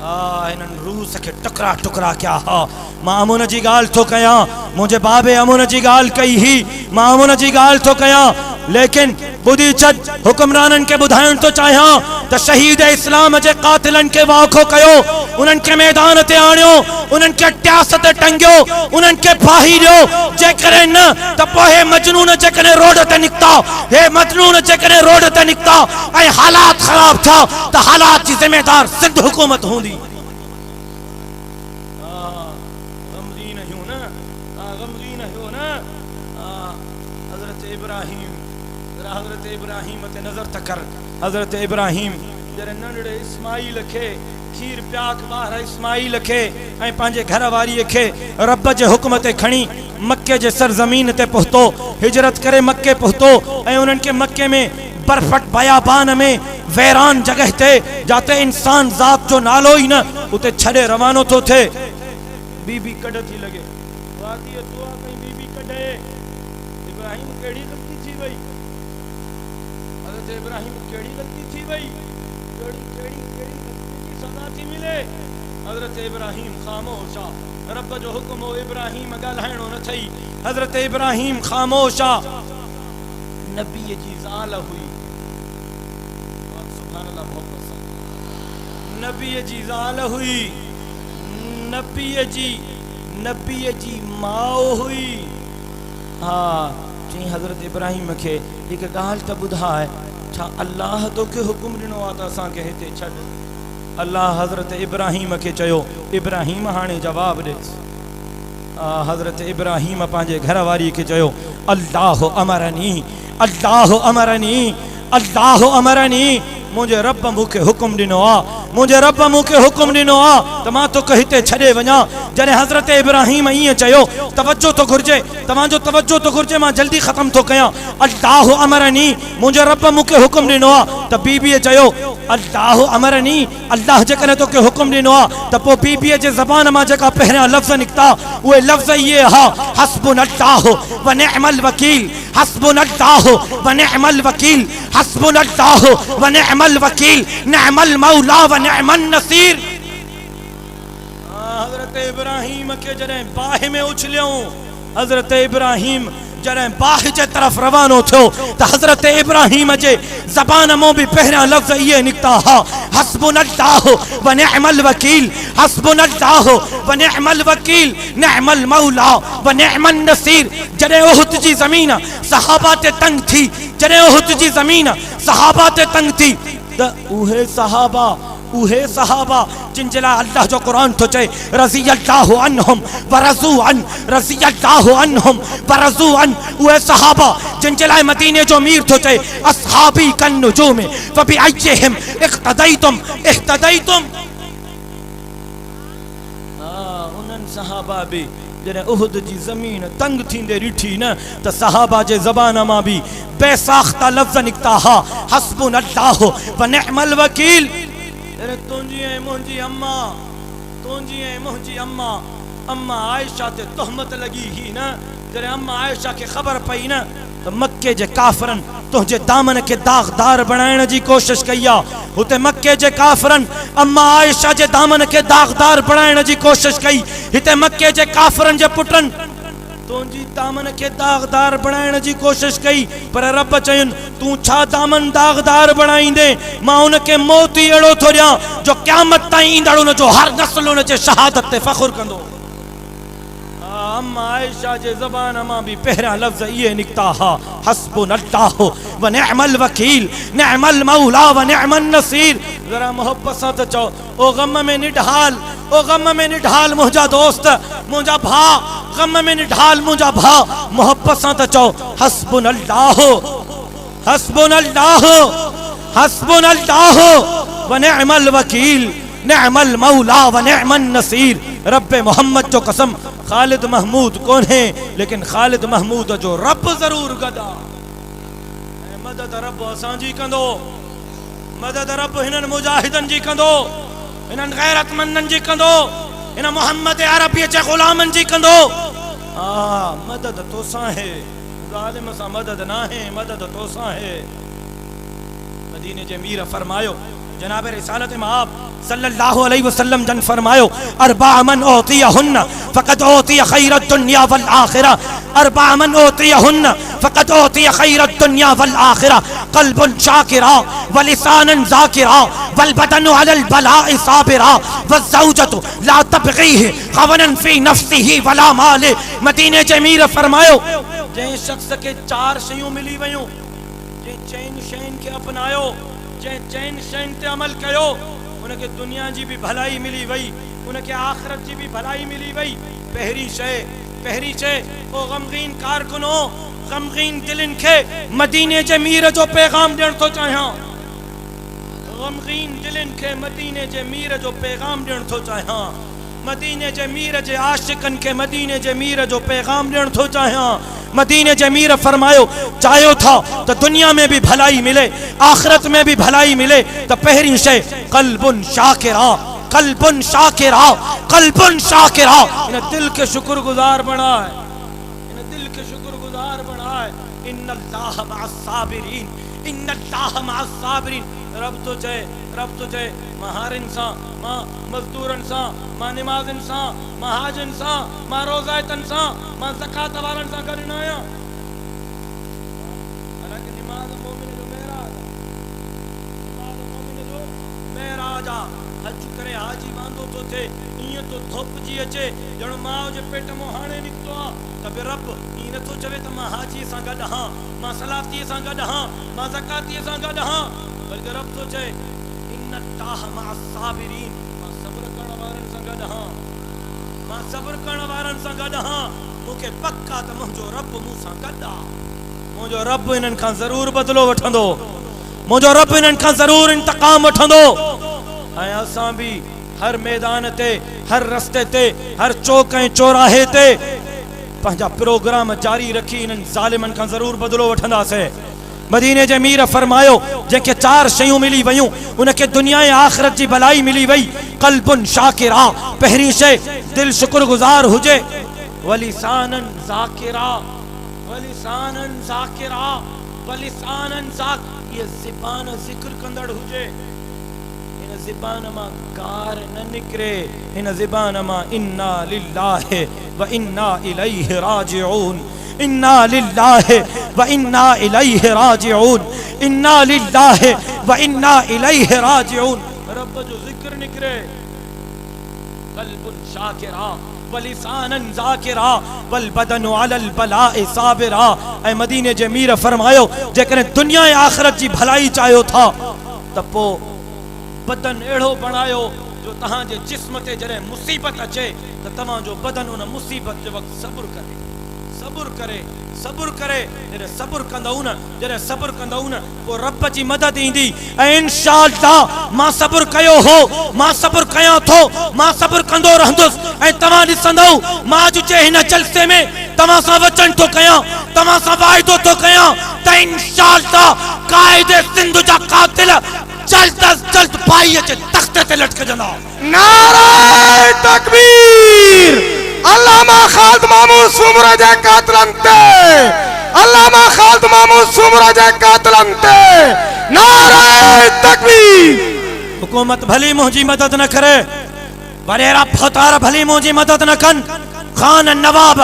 हिननि रूस खे टुकड़ा टुकड़ा कया हा। मां अमुन जी ॻाल्हि थो कयां, मुंहिंजे बाबे अमुन जी ॻाल्हि कई ही, मां अमुन जी ॻाल्हि थो कयां, लेकिन ॿुधी छॾ, हुक्मराननि खे ॿुधाइण थो चाहियां त शहीद इस्लाम जे क़ातिलनि खे वाखो कयो, उन्हनि खे मैदान ते आणियो, उन्हनि खे ट्यास ते टंगियो, उन्हनि खे फाही ॾियो। जेकॾहिं न त पोइ हे मजनून जेकॾहिं रोड ते निकिता, हे मजनून जेकॾहिं रोड ते निकिता ऐं हालात ख़राब थिया त हालात जी ज़िम्मेदार सिंध हुकूमत हूंदी। गमगीन आहियूं न, गमगीन आहियूं न। हज़रत इब्राहिम, हज़रत इब्राहिम ते नज़र त कर। हज़रत इब्राहिम जॾहिं नंढड़े इस्माईल खे खीर प्याक ॿार इस्माईल खे ऐं पंहिंजे घर वारीअ खे रब जे हुक्म ते खणी मके जे सरज़मीन ते पहुतो, हिजरत करे मके पहुतो ऐं उन्हनि खे मके में बर्फट बयाबान में वैरान जगह ते, जाते इंसान ज़ात जो नालो ई न, उते छॾे रवानो थो थिए। बीबी कढ थी लॻे, वादी दुआ कई बीबी कढे। इब्राहिम कहिड़ी ग़लती थी वई? हज़रत इब्राहिम कहिड़ी ग़लती थी वई? कहिड़ी ग़लती की सज़ा थी मिले? हज़रत इब्राहिम ख़ामोश आ, रब जो हुक्म हो इब्राहिम ॻाल्हाइणो न थई। हज़रत इब्राहिम ख़ामोश आ। नबी जी ज़ाल हुई, सुभान अल्लाह, मोहम्मद नबी जी ज़ाल हुई, नबी जी माउ हुई। हाँ, चई हज़रत इब्राहिम खे हिकु ॻाल्हि त ॿुधाए, छा अल्लाह तोखे हुकुम ॾिनो आहे त असांखे हिते छॾ? अल्लाह हज़रत इब्राहिम खे चयो, इब्राहिम हाणे जवाबु ॾेसि। हज़रत इब्राहिम पंहिंजे घर वारी खे चयो, अल्लाह अमरनी, अल्लाह अमरनी, अल्लाह अमरनी, मुझे रब मूंखे हुकुम ॾिनो आहे, मुझे रब मूंखे हुकुम ॾिनो आहे त मां तोखे हिते छॾे वञा। जॾहिं हज़रत इब्राहिम ईअं चयो, तवज्जो तो घुर्जे, तव्हांजो तवज्जो तो घुर्जे, मां जल्दी ख़त्म थो कयां। अल्लाह अमरनी, मुझे रब मूंखे हुकुम ॾिनो आहे। त बीबीअ चयो, अल्लाह अमरनी, अल्लाह जेकॾहिं तोखे हुकुम ॾिनो आहे त पोइ बीबीअ जे ज़बान मां जेका पहिरियां लफ़्ज़ निकिता उहे लफ़्ज़ इहे हा, हस्बुनल्लाहु व निअमल वकील, हस्बुनल्लाहु व निअमल वकील, हस्बुनल्लाहु व निअमल वकील, निअमल मौला व निअमन नसीर। हज़रत इब्राहिम खे जॾहिं बाहि में उछलियऊं, हज़रत इब्राहिम जॾहिं बाहि जे तरफ़ रवानो थियो त हज़रत इब्राहिम जे ज़बान मां बि पहिरियां लफ़्ज़ इहे निकिता हा, हस्बुनल्लाहु व निअमल वकील, हस्बुनल्लाहु व निअमल वकील, निअमल मौला व निअमन नसीर। जॾहिं उहद जी ज़मीन सहाबा ते तंग थी, जॾहिं उहद जी ज़मीन सहाबा ते तंग थी त उहे सहाबा जिन जे लाइ अल्लाह जो क़ुरान थो चए, रज़ियल्लाहु अन्हुम व रज़ू अन, रज़ियल्लाहु अन्हुम व रज़ू अन, उहे सहाबा जिन जे लाइ मदीने जो मीर थो चए, अस्हाबी कन नुजूम व बिअय्यिहिम इक़्तदैतुम इह्तदैतुम। उन्हनि सहाबा बि जॾहिं उहद जी ज़मीन तंग थींदे ॾिठी न त सहाबा जे ज़बान मां बि बेसाख्ता लफ़्ज़ निकिता हा, हस्बुनल्लाहु व निअमल वकील। तुंहिंजी ऐं मुंहिंजी अम्मा, तुंहिंजी ऐं मुंहिंजी अम्मा, अम्मा आयशा ते तोहमत लॻी ही न, जॾहिं अम्मा आयशा खे ख़बर पई न त मके जे काफ़िरनि तुंहिंजे दामन खे दाग़दार बणाइण जी कोशिश कई आहे, हुते मके जे काफ़िरनि अम्मा आयशा जे दामन खे दाग़दार बणाइण जी कोशिश कई, हिते मके जे काफ़िरनि जे पुटनि तुंहिंजी दामन खे दागदार बणाइण जी कोशिश कई पर रब चयुनि तूं छा दामन दागदार बणाईंदे मां उनखे मौत ई अहिड़ो थो ॾियां जो क़यामत ताईं ईंदड़ उन जो हर नस्ल उन जे शहादत ते फ़ख़ुर कंदो। अम्मा आयशा जे ज़बान मां भी पहिरियां लफ़्ज़ इहे निकिता हा हस्बुनल्लाहु व निअमल वकील निअमल मौला व निअमन नसीर। जरा मोहब्बत सां त चओ ओ गम में निढाल ओ गम में निढाल मुंहिंजा दोस्त मुंहिंजा भाउ गम में निढाल मुंहिंजा भाउ मोहब्बत सां त चओ हस्बुनल्लाहु हस्बुनल्लाहु हस्बुनल्लाहु व निअमल वकील निअमल मौला व निअमन नसीर। रब मोहम्मद जो कसम खालिद महमूद कौन है लेकिन खालिद महमूद जो रब जरूर गदा मदद रब असांजी कंदो मदद रब हिनन मुजाहिदन जी कंदो हिनन गैरतमंदन जी कंदो हिन मोहम्मद अरबी जे गुलामन जी कंदो। मदद तोसां है ज़ालिम सा मदद ना है मदद तोसां है। मदीने जे मीर फरमायो जनाब रिसालत मआब सल्लल्लाहु अलैहि वसल्लम जन फरमायो अरबा मन ओतियहुन्न फकद ओतिय खैरत दुनिया वल आखिरा अरबा मन ओतियहुन्न फकद ओतिय खैरत दुनिया वल आखिरा कल्बुन शाकिरा व लिसानन ज़ाकिरा वल बदनु अलल बलाइ साबिरा व ज़ौजतु ला तबगीहि खवनन फी नफ्सिही वला माले। मदीने जे मीर फरमायो जंहिं शख्स के चार शयूं मिली वयूं जंहिं चैन शैन के अपनायो जंहिं चैन शैन ते अमल कयो उनके दुनिया जी भी भलाई मिली वई उनके आखिरत जी भी भलाई मिली वई। पहिरी शइ ओ गमगीन कारकुनो गमगीन दिलन खे मदीने जे मीर जो पैगाम ॾियण थो चाहियां गमगीन दिलन खे मदीने जे मीर जो पैगाम ॾियण थो चाहियां मदीने जे मीर जे आशिकन के मदीने जे मीर जो पैगाम ॾियण थो चाहियां। मदीने जे मीर फरमायो चाहियो था तो दुनिया में भी भलाई मिले आखिरत में भी भलाई मिले तो पहिरी शइ कल्बुन शाकिरा कल्बुन शाकिरा कल्बुन शाकिरा। इन दिल के शुक्रगुजार बनाए इन दिल के शुक्रगुजार बनाए। इन्नल्लाह मअस साबिरीन इन्नल्लाह मअस साबिरीन। रब तो चए मां हारिन सां मां मजदूरन सां मां निमाज़िन सां मां हाजिन सां मां रोज़ायतन सां मां ज़कात वारन सां गॾु न आहियां। हालांकि निमाज़ मोमिन जो मेराज आहे हज करे हाजी वांदो तो थे ईअं तो धोपजी अचे ॼण माउ जे पेट मां हाणे निकितो आहे त बि रब ईअं नथो चवे त मां हाजीअ सां गॾु हां मां सलातीअ सां गॾु हां मां ज़कातीअ सां गॾु हां बल्कि रब तो चए इन्नल्लाह मअस साबिरीन मां सब्र करण वारनि सां गॾु हां मां सब्र करण वारनि सां गॾु हां। मूंखे पक आहे त मुंहिंजो रब मूं सां गॾु आहे मुंहिंजो रब इन्हनि खां ज़रूर बदिलो वठंदो मुंहिंजो रब इन्हनि खां ज़रूर इंतकाम वठंदो। ऐं असां बि हर मैदान ते हर रस्ते ते हर चौक ऐं चौराहे ते पंहिंजा प्रोग्राम जारी रखी इन्हनि ज़ालिमनि खां ज़रूर बदिलो वठंदासीं। मदीने जे मीर फरमायो जंहिंखे चार शयूं मिली वयूं उनखे दुनिया ऐं आखिरत जी भलाई मिली वई। कल्बुन शाकिरा पहिरीं शइ दिल शुक्रगुजार हुजे वलिसानन ज़ाकिरा वलिसानन ज़ाकिरा वलिसानन ज़ाक ये ज़बान ज़िक्र कंदड़ हुजे इन ज़बान मां गार न निकरे इन ज़बान मां इन्ना लिल्लाहि व इन्ना इलैहि राजिऊन इन्ना लिल्लाहि व इन्ना इलैहि राजिऊन इन्ना लिल्लाहि व इन्ना इलैहि राजिऊन। रब जो जिक्र निकरे कल्बुन शाकिरा वलिसानन ज़ाकिरा वल बदनु अलल बलाइ साबिरा। ऐं मदीने जे मीर फरमायो जेकॾहिं दुनिया ऐं आखिरत जी भलाई चाहियो था त पोइ बदन अहिड़ो बणायो जो तव्हांजे जिस्म ते जॾहिं मुसीबत अचे त तव्हांजो बदन उन मुसीबत जे वक़्तु सब्र करे सब्र करे जॾहिं सब्र कंदव न पोइ रब जी मदद ईंदी। ऐं इंशाअल्लाह मां सब्र कयो हो मां सब्र कयां थो मां सब्र कंदो रहंदुसि ऐं तव्हां ॾिसंदव मां अॼु जे हिन जलसे में तव्हां सां वचन थो कयां तव्हां सां वाइदो थो कयां त इंशाअल्लाह काइदे सिंध जा कातिल जल्द अज जल्द भाई अचे तख्ते ते लटकजंदा। नारे तकबीर। अल्लामा खालिद महमूद सुमरा जे कातिलन ते अल्लामा खालिद महमूद सुमरा जे कातिलन ते नारे तकबीर। हुकूमत भली मुंहिंजी मदद न करे वडेरा फौतार भली मुंहिंजी मदद न कन खान नवाब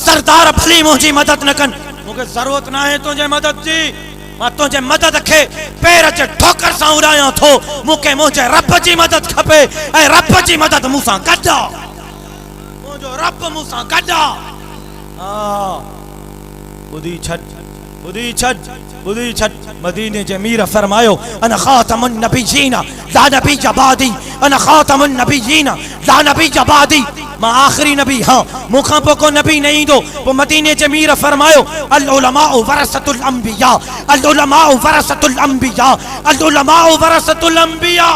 सरदार भली मुझी मदद न कन मुके जरूरत ना है तुझे मदद जी मां तुझे मदद खे पैर च ठोकर सां उड़ाया थो मुके मुझे रब जी मदद खपे ए रब जी मदद मुसा गड्डा मुझो रब मुसा गड्डा हां बुधी छड मदीने जे मीर फरमायो अन खातमुन नबिय्यीन ला नबी जबादी अन खातमुन नबिय्यीन ला नबी जबादी मां आखिरी नबी हां मुखा पो को नबी नहीं दो वो मदीने जे मीर फरमायो अल उलमाउ वरसतुल अंबिया अल उलमाउ वरसतुल अंबिया अल उलमाउ वरसतुल अंबिया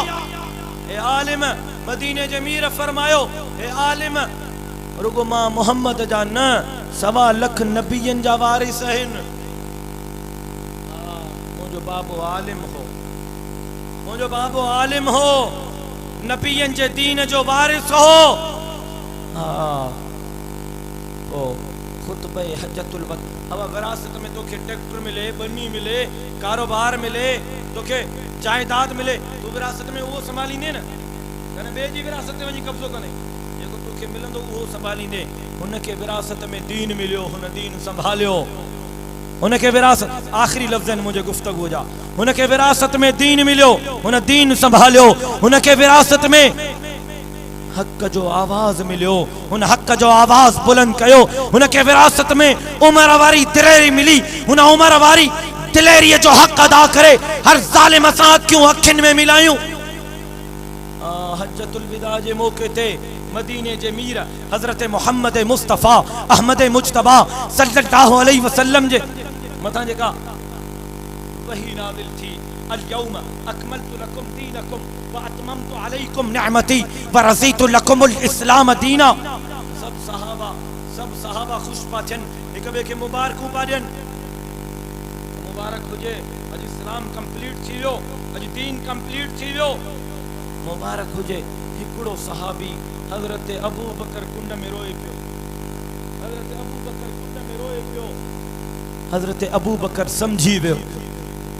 ए आलिम मदीने जे मीर फरमायो ए आलिम रुगो मां मोहम्मद जा न 1.25 लाख नबियन जा वारिस हैं मुझो बाबो आलिम हो नबियन जे दीन जो वारिस हो ओ खुतबे हज्जतुल वदा अब विरासत में तोखे ट्रैक्टर मिले बनी मिले कारोबार मिले तोखे जायदाद मिले तू विरासत में वो संभालींदे न कने बे जी विरासत में वही कब्जो कने जेको तोखे मिलंदो वो संभालींदे उनके विरासत में दीन मिलियो हुन दीन संभालियो उनके विरासत आखिरी लफ्ज़न मुझे गुफ्तगू जा उनके विरासत में दीन मिलियो हुन दीन संभालियो उनके विरासत में हक जो आवाज मिलियो हुन हक जो आवाज बुलंद कयो उनके विरासत में उमर वारी दिलेरी मिली हुन उमर वारी दिलेरी जो हक अदा करे हर जालिम सां क्यों अखिन में मिलायूं हज्जतुल विदा जे मौके ते मदीने जे मीर हजरत मोहम्मद मुस्तफा अहमद मुज्तबा सल्लल्लाहु अलैहि वसल्लम जे मथा जेका वही नाज़िल थी अल यौम अकमलतु लकुम दीनकुम व अतममतु अलैकुम निअमती व रज़ीतु लकुमुल इस्लाम दीना सब सहाबा खुश पाचन एक बे के मुबारक पाजन मुबारक हुजे अज इस्लाम कंप्लीट थी वियो अज दीन कंप्लीट थी वियो मुबारक हुजे हिकड़ो सहाबी हजरत अबू बकर कुंड में रोए पियो हजरत अबू बकर समझी वियो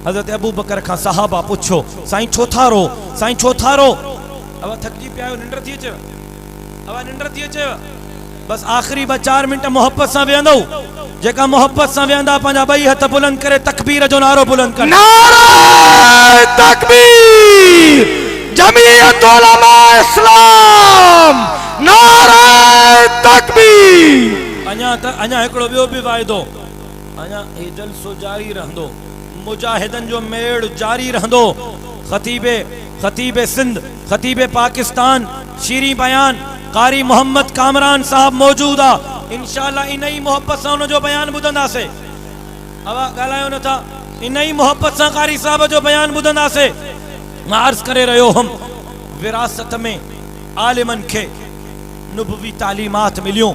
हजरत अबू बकर का सहाबा पूछो साईं छो था रो अब थकजी पिया निंडर थी अचे बस आखिरी 4 मिनट मोहब्बत सां वेंदो जेका मोहब्बत सां वेंदा पंहिंजा 2 हथ बुलंद करे तकबीर जो नारो बुलंद कर नारे तकबीर जमीयत उलमा इस्लाम नारे तकबीर अञा हिकड़ो ॿियो बि वाइदो अञा हे जलसो जारी रहंदो मुजाहिदन जो मेड़ जारी रहंदो खतीबे सिंध खतीबे पाकिस्तान शीरी बयान कारी मोहम्मद कामरान साहब मौजूद आ इंशाअल्लाह इन ही मोहब्बत सां उन जो बयान ॿुधंदासे अब ॻाल्हायो न था इन ही मोहब्बत सां कारी साहब जो बयान ॿुधंदासे मां अर्ज़ करे रहियो हम विरासत में आलिमन खे नुबवी तालीमात मिलियूं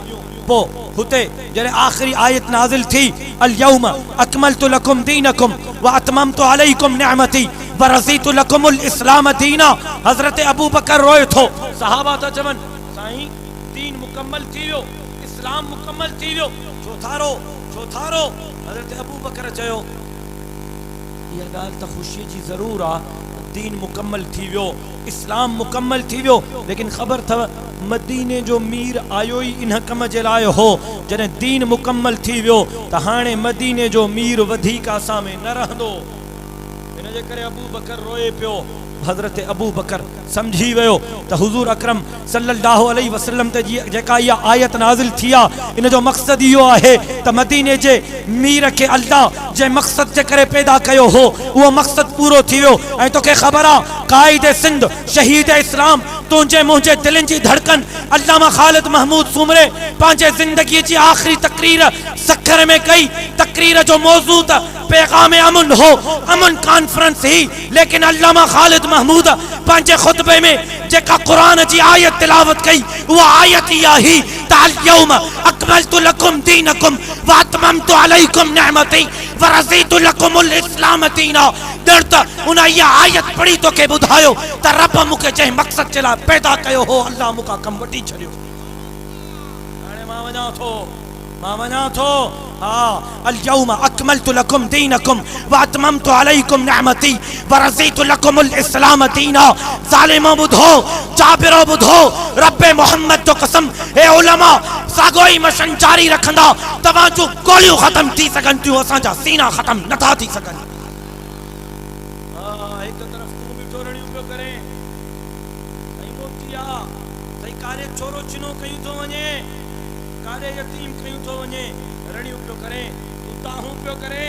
पो हुते जरे आखिरी आयत नाजिल थी अल यौम अकमलतु लकुम दीनकुम व अतममतु अलैकुम निअमती व रज़ीतु लकुमुल इस्लाम दीना हजरत अबू बकर रोए थो सहाबा त चवन साईं दीन मुकम्मल थी वियो इस्लाम मुकम्मल थी वियो छो थारो हजरत अबू बकर चयो ये गाल त खुशी जी जरूर आ दीन मुकम्मल थी वियो इस्लाम मुकम्मल थी वियो लेकिन खबर था मदीने जो मीर आयो ही इन कम जे लाइ हो जने दीन मुकम्मल थी वियो त हाणे मदीने जो मीर वधीक असां में न रहंदो इन जे करे अबू बकर रोए पियो हजरत अबू बकर समझी वियो त हुजूर अकरम सल्लल्लाहु अलैहि वसल्लम ते जेका इहा आयत नाज़िल थी आहे इन जो मक़सद इहो आहे त मदीने जे मीर खे अल्लाह जे मक़सद जे करे पैदा कयो हो उहो मक़सद पूरो थी वियो ऐं तोखे ख़बर आहे काइद सिंध शहीद इस्लाम तुंहिंजे मुंहिंजे दिलनि जी धड़कन अल्लामा ख़ालिद महमूद सूमरे पंहिंजे ज़िंदगी जी आख़िरी तकरीर सखर में कई तकरीर जो मौज़ू त पैगाम अमन हो अमन कॉन्फ्रेंस ही लेकिन अल्लामा ख़ालिद महमूद पंहिंजे खुतबे में जेका कुरान जी आयत तिलावत कई उहा आयत इहा ही त अल यौम अकमलतु लकुम दीनकुम व अतममतु अलैकुम निअमती व रज़ीतु लकुमुल इस्लाम दीना दर्द उन इहा आयत पढ़ी तोखे ॿुधायो त रब मूंखे जंहिं मक़सद जे लाइ पैदा कयो हो अल्लाह मूंखां कमु वठी छॾियो हाणे मां मां वञा थो हा अल-यौम अकमलतु लकुम दीनकुम व अतममतु अलैकुम निअमती व रज़ीतु लकुमुल इस्लाम दीना। ज़ालिमो ॿुधो, जाबिरो ॿुधो, रब्बे मोहम्मद जो कसम, ए उलमा सागोई मशन जारी रखंदा तव्हां जूं गोलियूं ख़त्म थी सघनि थियूं, असांजा सीना ख़त्म नथा थी सघनि। हिक तरफ़ तूं बीठो रड़ियूं पियो करे, ऐं मोटिया सही कारे छोरो चिनो कयूं थो वञे, कारे यतीम कयूं थो वञे, रड़ियूं पियो करे, तूं ताहूं पियो करे,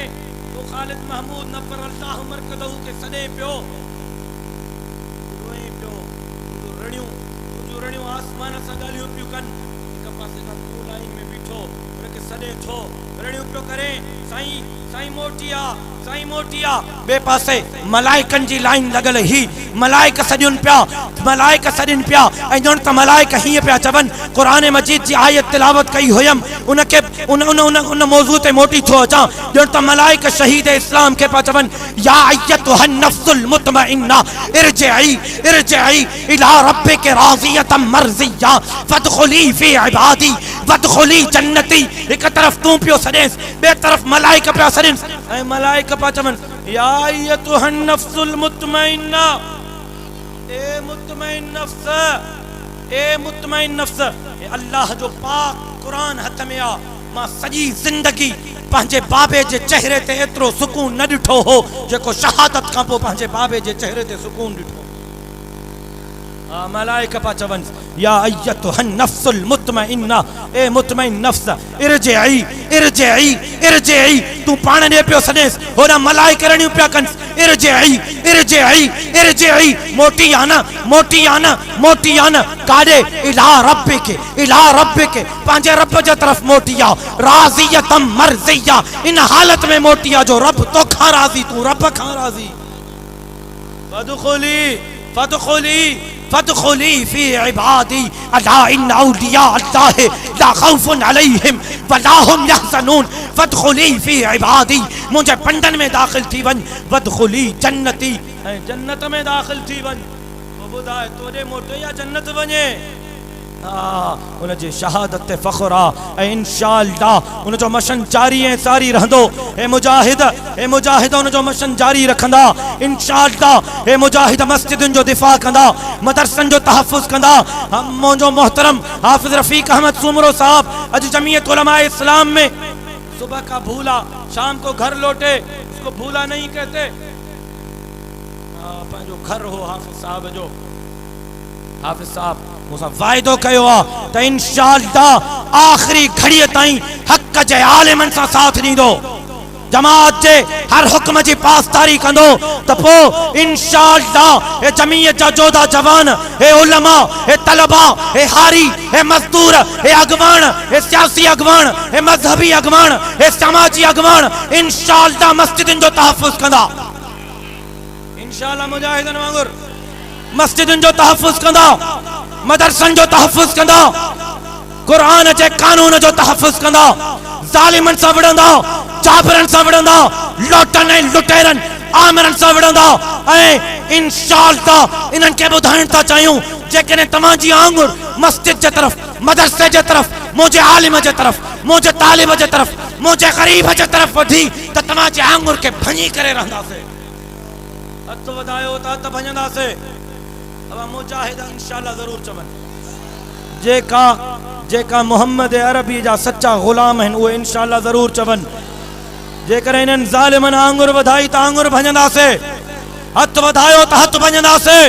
तूं ख़ालिद महमूद नफ़र अल्लाह मरकज़हू खे सॾे पियो, रोए पियो, तुंहिंजूं रड़ियूं आसमान सां ॻाल्हियूं पियूं कनि, हिक पासे खां तूं लाइन में बीठो उनखे सॾे थो, रड़ियूं पियो करे, साईं साईं मोटिया, साईं मोटिया। ॿिए पासे मलाइकनि जी लाइन लॻल ही, मलाइक सॾियुनि पिया, मलाइक सॾियुनि पिया, ऐं ॼण त मलाइक हीअं पिया चवनि, क़ुरान मजीद जी आयत तिलावत कई हुयमि, उनखे उन मौज़ू ते मोटी थो अचां, ॼण त मलाइक शहीद इस्लाम खे पिया चवनि, या अय्यतुहन नफ्सुल मुतमइन्ना इरजिई इरजिई इला रब्बिक राज़ियतम मर्ज़िया फदखुली फी इबादी वदखुली जन्नती। हिक तरफ़ तूं पियो सॾेसि, ॿिए तरफ़ मलाइक पिया सॾेसि, ऐं मलाइक पिया चवनि, या अय्यतुहन नफ्सुल मुतमइन्ना, ए मुतमइन नफ्स, ए मुतमइन नफ्स। अल्लाह जो पाक कुरान हथ में आ, मां सॼी ज़िंदगी पंहिंजे बाबे जे चेहरे ते एतिरो सुकून न ॾिठो हो जेको शहादत खां पोइ पंहिंजे बाबे जे चेहरे ते सुकून ॾिठो। मलाइक पा चवनि, या अय्यतुहन नफ्सुल मुतमइन्ना, ए मुतमइन नफ्स इरजिई इरजिई इरजिई। तू पाण ॾे पियो सॾेसि, होॾा मलाइक रड़ियूं पिया कनि, इरजिई इरजिई इरजिई, मोटी आ न, मोटी आ न, मोटी आ न, काॾे? इला रब्बिक इला रब्बिक, पंहिंजे रब जे तरफ़ मोटी आ, राज़ियतम मर्ज़िया, इन हालत में मोटी आ जो रब तोखां राज़ी, तू रब खां राज़ी। फदखुली फदखुली फदखुली फी इबादी अला इन औलिया अल्लाह ला खौफुन अलैहिम वला हुम यहज़नून। फदखुली फी इबादी, मुझे पंडन में दाखिल थी वञ, वदखुली जन्नती, ऐं जन्नत में दाखिल थी वञ। तो ॿुधाए तोॾे मोटे या जन्नत वञे? उनजे शहादत ते फ़ख्र आ, ऐं इंशाअल्लाह उनजो मशन जारी ऐं सारी रहंदो। हे मुजाहिद उनजो मशन जारी रखंदा इंशाअल्लाह। हे मुजाहिद मस्जिदुनि जो दिफ़ा कंदा, मदरसनि जो तहफ़्फ़ुज़ कंदा। मुंहिंजो मोहतरम हाफ़िज़ रफ़ीक अहमद सूमरो साहब अॼु जमीयत उलमा इस्लाम में, सुबह का भूला शाम को घर लौटे, उसको भूला नहीं कहते, पंहिंजो घर हो हाफ़िज़ साहब जो। हाफ़िज़ साहब मूंसां वाइदो कयो आहे त इंशाअल्लाह आख़िरी घड़ीअ ताईं हक़ जे आलिमनि सां साथ ॾींदो, जमात जे हर हुक्म जी पासदारी कंदो, त पोइ इंशाअल्लाह हे जमीयत जा जोधा जवान, हे उलमा, हे तलबा, हे हारी, हे मज़दूर, हे अगवान, हे सियासी अगवान, हे मज़हबी अगवान, हे समाजी अगवान इंशाअल्लाह मस्जिदुनि जो तहफ़्फ़ुज़ कंदा। इंशाअल्लाह मुजाहिदनि वांगुरु मस्जिदुनि जो तहफ़्फ़ुज़ कंदा, मदरसनि जो तहफ़्फ़ुज़ कंदा, क़ुरान जे कानून जो तहफ़्फ़ुज़ कंदा, ज़ालिमनि सां विढ़ंदा, जाबिरनि सां विढ़ंदा, लोटनि ऐं लुटेरनि आमिरनि सां विढ़ंदा। ऐं इंशाअल्लाह इन्हनि खे ॿुधाइण था चाहियूं, जेकॾहिं तव्हांजी आंगुर मस्जिद जे तरफ़, मदरसे जे तरफ़, मुंहिंजे आलिम जे तरफ़, मुंहिंजे तालिब जे तरफ़, मुंहिंजे ग़रीब जे तरफ़ वधी त तव्हांजे आंगुर खे भञी करे रहंदासीं। हथ वधायो त हथ भञंदासीं। अब मुजाहिद इंशाअल्लाह ज़रूर चवनि, जेका मोहम्मद अरबी जा सच्चा ग़ुलाम आहिनि उहे इंशाअल्लाह ज़रूर चवनि। जेकॾहिं इन्हनि ज़ालिमनि आंगुर वधाई त आंगुर भञंदासीं, हथ वधायो त हथ भञंदासीं,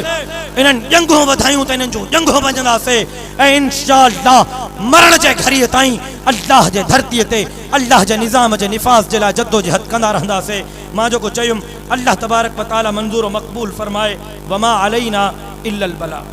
इन्हनि ॼंघूं वधायूं त इन्हनि जूं ॼंघूं भञंदासीं। ऐं इंशाअल्लाह मरण जे घड़ीअ ताईं अल्लाह जे धरतीअ ते अल्लाह जे निज़ाम जे निफ़ाज़ जे लाइ जद्दोजहद कंदा रहंदासीं। मां जेको चयुमि अल्लाह तबारक व तआला मंज़ूर व मक़बूल फरमाए। वमा अलैना इल्लल बलाग।